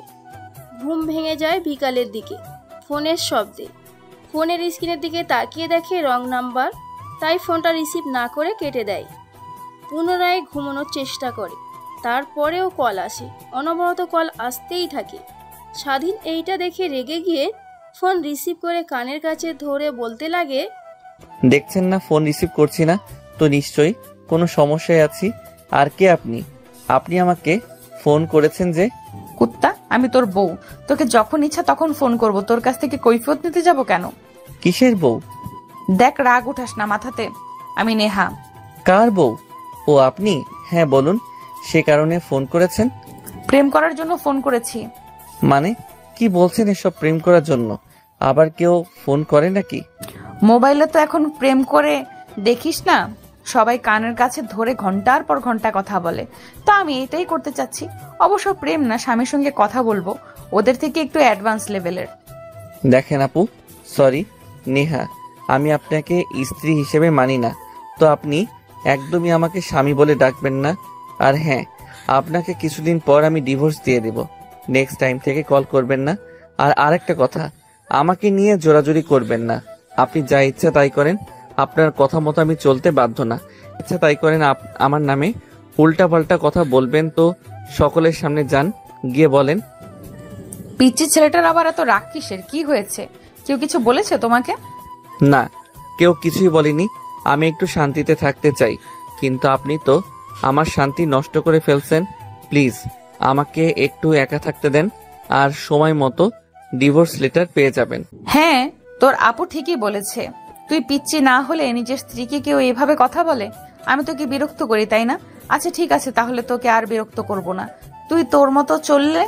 ঘুম ভেঙে যায় বিকালের দিকে ফোনের শব্দে। ফোনের স্ক্রিনের দিকে তাকিয়ে দেখে রং নাম্বার, তাই ফোনটা রিসিভ না করে কেটে দেয়। পুনরায় ঘুমানোর চেষ্টা করে, তারপরেও কল আসে, অনবরত কল আসতেই থাকে। স্বাধীন এইটা দেখে রেগে গিয়ে ফোন রিসিভ করে কানের কাছে ধরে বলতে লাগে, দেখছেন না ফোন রিসিভ করছি না, তো নিশ্চয়ই কোনো সমস্যায় আছি। আর কে আপনি? আপনি আমাকে ফোন করেছেন যে? কুত্তা, আমি তোর বউ, তোকে যখন ইচ্ছা তখন ফোন করব, তোর কাছ থেকে কৈফিয়ত নিতে যাব কেন? কিসের বউ? দেখ, রাগ উঠাস না মাথাতে, আমি নেহা। কার বউ? ও আপনি? হ্যাঁ বলুন, সে কারণে ফোন করেছেন? প্রেম করার জন্য ফোন করেছি। মানে কি বলছেন এসব? প্রেম করার জন্য আবার কেউ ফোন করে নাকি? মোবাইলে তো এখন প্রেম করে দেখিস না, সবাই কানের কাছে ধরে ঘন্টার পর ঘন্টা কথা বলে, তো আমি এটাই করতে চাচ্ছি। অবশ্য প্রেম না, স্বামীর সঙ্গে কথা বলবো, ওদের থেকে একটু অ্যাডভান্স লেভেলের। দেখেন আপু, সরি নেহা, আমি আপনাকে স্ত্রী হিসেবে মানি না, তো আপনি একদমই আমাকে স্বামী বলে ডাকবেন না। আর হ্যাঁ, আপনাকে কিছুদিন পর আমি ডিভোর্স দিয়ে দেব, নেক্সট টাইম থেকে কল করবেন না। আর আরেকটা কথা, আমাকে নিয়ে জোরাজুরি করবেন না। আপনি যা ইচ্ছা তাই করেন, আপনার কথা মতো আমি চলতে বাধ্য না। ইচ্ছা তাই করেন, আমার নামে উল্টাপাল্টা কথা বলবেন তো সকলের সামনে যান, গিয়ে বলেন। পিচ্চি ছেলেটার আবার এত রাগ কিসের? কি হয়েছে? কেউ কিছু বলেছে তোমাকে? না, কেউ কিছুই বলেনি, আমি একটু শান্তিতে থাকতে চাই, কিন্তু আপনি তো আমার শান্তি নষ্ট করে ফেলছেন। প্লিজ আমাকে একটু একা থাকতে দেন, আর সময় মতো ডিভোর্স লেটার পেয়ে যাবেন। হ্যাঁ, তোর আপু ঠিকই বলেছে, তুই পিচ্চি না হলে নিজের স্ত্রীকে কেউ এভাবে কথা বলে? আমি তোকে বিরক্ত করি তাই না? আচ্ছা ঠিক আছে, তাহলে তোকে আর বিরক্ত করব না। তুই তোর মতো চললে,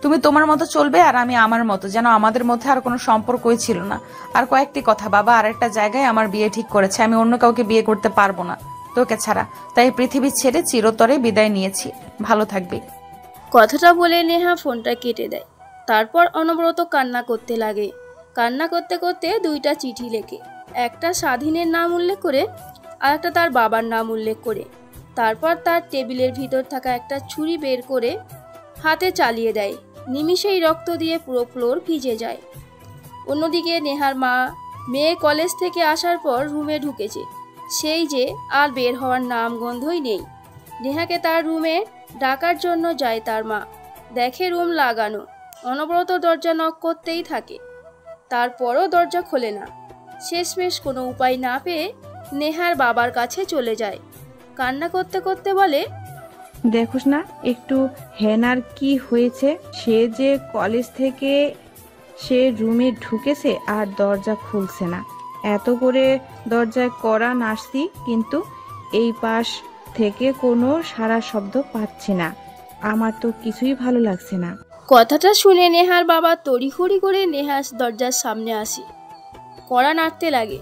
তুমি তোমার মতো চলবে আর আমি আমার মতো, যেন আমাদের মধ্যে আর কোনো সম্পর্কই ছিল না। আর কয়েকটি কথা, বাবা আরেকটা জায়গায় আমার বিয়ে ঠিক করেছে, আমি অন্য কাউকে বিয়ে করতে পারবো না তোকে ছাড়া, তাই পৃথিবী ছেড়ে চিরতরে বিদায় নিয়েছি, ভালো থাকবি। কথাটা বলে নেহা ফোনটা কেটে দেয়। তারপর অনবরত কান্না করতে লাগে। কান্না করতে করতে দুইটা চিঠি লেখে, একটা স্বাধীনের নাম উল্লেখ করে আর একটা তার বাবার নাম উল্লেখ করে। তারপর তার টেবিলের ভিতর থাকা একটা ছুরি বের করে হাতে চালিয়ে দেয়। নিমিষেই রক্ত দিয়ে পুরো ফ্লোর ভিজে যায়। অন্যদিকে নেহার মা মেয়ে কলেজ থেকে আসার পর রুমে ঢুকেছে, সেই যে আর বের হওয়ার নাম গন্ধই নেই। নেহাকে তার রুমে ডাকার জন্য যায় তার মা, দেখে রুম লাগানো, অনবরত দরজা নক করতেই থাকে, তারপরও দরজা খোলে না। শেষমেশ কোনো উপায় না পেয়ে নেহার বাবার কাছে চলে যায়। কান্না করতে করতে বলে, দেখোস না একটু হেনার কি হয়েছে? সে যে কলেজ থেকে সে রুমে ঢুকেছে আর দরজা খুলছে না, এত করে দরজায় কড়া নাড়ছি, কিন্তু এই পাশ থেকে কোনো সারা শব্দ পাচ্ছি না, আমার তো কিছুই ভালো লাগছে না। কথাটা শুনে নেহার বাবা তড়িঘড়ি করে নেহার দরজার সামনে আসে, কড়া নাড়তে লাগে,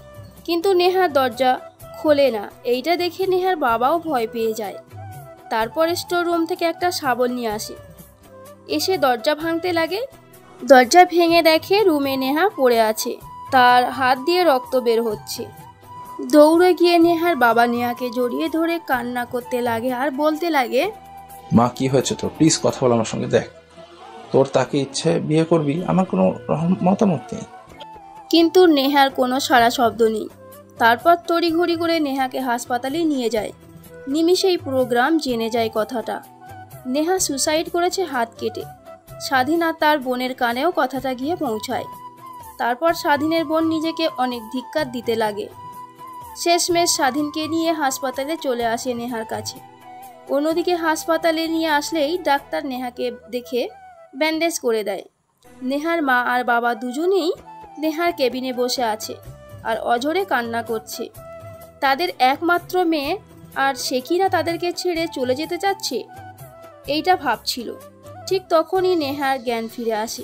কিন্তু নেহার দরজা খোলে না। এইটা দেখে নেহার বাবাও ভয় পেয়ে যায়। তারপর স্টোর রুম থেকে একটা শাবল নিয়ে আসে, এসে দরজা ভাঙতে লাগে। দরজা ভেঙে দেখে রুমে নেহা পড়ে আছে, তার হাত দিয়ে রক্ত বের হচ্ছে। দৌড়ে গিয়ে নেহার বাবা নেহাকে জড়িয়ে ধরে কান্না করতে লাগে আর বলতে লাগে, মা কি হয়েছে তোর? প্লিজ কথা বল আমার সঙ্গে। দেখ, তোর তাকে ইচ্ছে বিয়ে করবি, আমার কোনো মতামত নেই। কিন্তু নেহার কোনো সাড়া শব্দ নেই। তারপর তড়িঘড়ি করে নেহাকে হাসপাতালে নিয়ে যায়। নিমিষেই পুরো গ্রাম জেনে যায় কথাটা। নেহা সুসাইড করেছে হাত কেটে। স্বাধীন আর তার বোনের কানেও কথাটা গিয়ে পৌঁছায়। তারপর স্বাধীনের বোন নিজেকে অনেক ধিক্কার দিতে লাগে। শেষমেশ স্বাধীনকে নিয়ে হাসপাতালে চলে আসে নেহার কাছে। অন্যদিকে হাসপাতালে নিয়ে আসলেই ডাক্তার নেহাকে দেখে ব্যান্ডেজ করে দেয়। নেহার মা আর বাবা দুজনেই নেহার কেবিনে বসে আছে আর অঝরে কান্না করছে। তাদের একমাত্র মেয়ে, আর সে কিনা তাদেরকে ছেড়ে চলে যেতে চাচ্ছে, এইটা ভাবছিল। ঠিক তখনই নেহার জ্ঞান ফিরে আসে।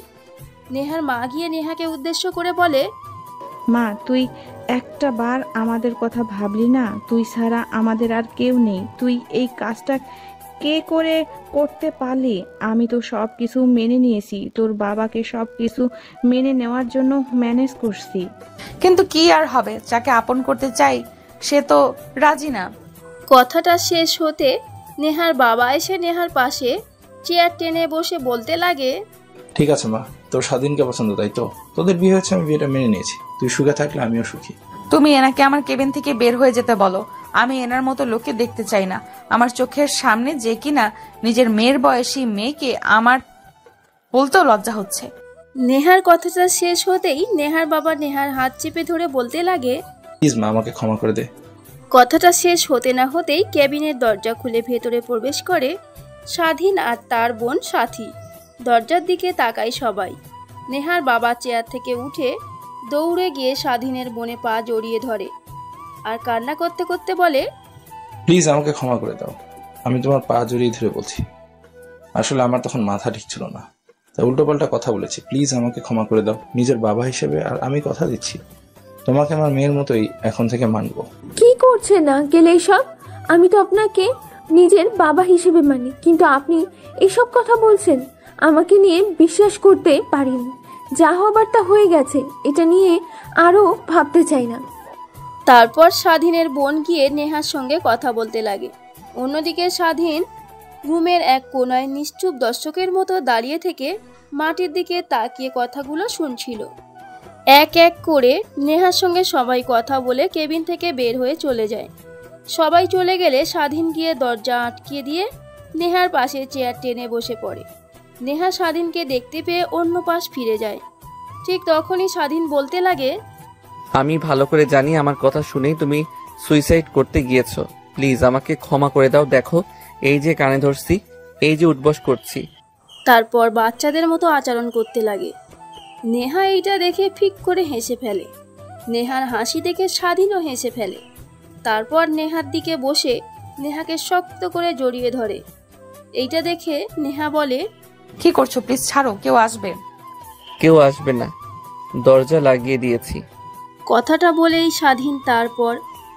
নেহার মা গিয়ে নেহাকে উদ্দেশ্য করে বলে, মা তুই একটা বার আমাদের কথা ভাবলি না? তুই ছাড়া আমাদের আর কেউ নেই। তুই এই কাজটা কে করে করতে পারলি? আমি তো সব কিছু মেনে নিয়েছি, তোর বাবাকে সব কিছু মেনে নেওয়ার জন্য ম্যানেজ করছি। কিন্তু কি আর হবে, যাকে আপন করতে চাই সে তো রাজি না। কথাটা শেষ হতে নেহার বাবা এসে নেহার পাশে চেয়ার টেনে বসে বলতে লাগে, ঠিক আছে মা, তোর স্বাধীনকে পছন্দ তাই তো? তোদের বিয়ে হয়েছে, আমি বিয়েটা মেনে নিয়েছি। তুই সুখে থাকলে আমিও সুখী। তুমি এনাকে আমার কেবিন থেকে বের হয়ে যেতে বলো। আমি এনার মতো লোককে দেখতে চাই না। আমার চোখের সামনে যে কিনা নিজের মেয়ের বয়সী মেয়েকে আমার বলতেও লজ্জা হচ্ছে। নেহার কথাটা শেষ হতেই নেহার বাবা নেহার হাত চেপে ধরে বলতে লাগে, প্লিজ মা, আমাকে ক্ষমা করে দে। কথাটা শেষ হতে না হতেই কেবিনের দরজা খুলে ভেতরে প্রবেশ করে স্বাধীন আর তার বোন সাথী। দরজার দিকে তাকায় সবাই। নেহার বাবা চেয়ার থেকে উঠে দৌড়ে গিয়ে স্বাধীনের বোনে পা জড়িয়ে ধরে আর কান্না করতে করতে বলে, প্লিজ আমাকে ক্ষমা করে দাও। আমি তোমার পা জড়িয়ে ধরে বলছি, আসলে আমার তখন মাথা ঠিক ছিল না, তাই উল্টোপাল্টা কথা বলেছি। প্লিজ আমাকে ক্ষমা করে দাও নিজের বাবা হিসেবে। আর আমি কথা দিচ্ছি, তোমাকে আমার মেয়ের মতোই এখন থেকে মানবো। কি করছেন আঙ্কেল এসব? আমি তো আপনাকে নিজের বাবা হিসেবে মানি, কিন্তু আপনি এসব কথা বলছেন। আমাকে নিয়ে বিশ্বাস করতে পারিনি। যা হবার তা হয়ে গেছে, এটা নিয়ে আরও ভাবতে চাই না। তারপর স্বাধীনের বোন গিয়ে নেহার সঙ্গে কথা বলতে লাগে। অন্যদিকে স্বাধীন রুমের এক কোনায় নিশ্চুপ দর্শকের মতো দাঁড়িয়ে থেকে মাটির দিকে তাকিয়ে কথাগুলো শুনছিল। এক এক করে নেহার সঙ্গে সবাই কথা বলে কেবিন থেকে বের হয়ে চলে যায়। সবাই চলে গেলে স্বাধীন গিয়ে দরজা আটকে দিয়ে নেহার পাশে চেয়ার টেনে বসে পড়ে। নেহা স্বাধীনকে দেখতে পেয়ে অন্য পাশ ফিরে যায়। ঠিক তখনই স্বাধীন বলতে লাগে, আমি ভালো করে জানি আমার কথা শুনেই তুমি সুইসাইড করতে গিয়েছো। প্লিজ আমাকে ক্ষমা করে দাও। দেখো, এই যে কানে ধরছি, এই যে উঠবস করছি। তারপর বাচ্চাদের মতো আচরণ করতে লাগে। নেহা এইটা দেখে ফিক করে হেসে ফেলে। নেহার হাসি দেখে স্বাধীনও হেসে ফেলে। তারপর নেহার দিকে বসে নেহাকে শক্ত করে জড়িয়ে ধরে। এইটা দেখে নেহা বলে, কি করছো? প্লিজ ছাড়ো, কেউ আসবে। কেউ আসবে না, দরজা লাগিয়ে দিয়েছি। কথাটা বলেই স্বাধীন তারপর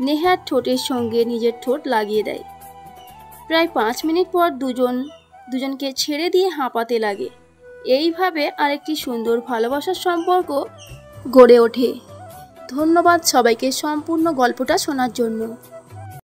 নেহার ঠোঁটের সঙ্গে নিজের ঠোঁট লাগিয়ে দেয়। প্রায় 5 মিনিট পর দুজনকে ছেড়ে দিয়ে হাঁপাতে লাগে। এইভাবে আরেকটি সুন্দর ভালোবাসার সম্পর্ক গড়ে ওঠে। ধন্যবাদ সবাইকে সম্পূর্ণ গল্পটা শোনার জন্য।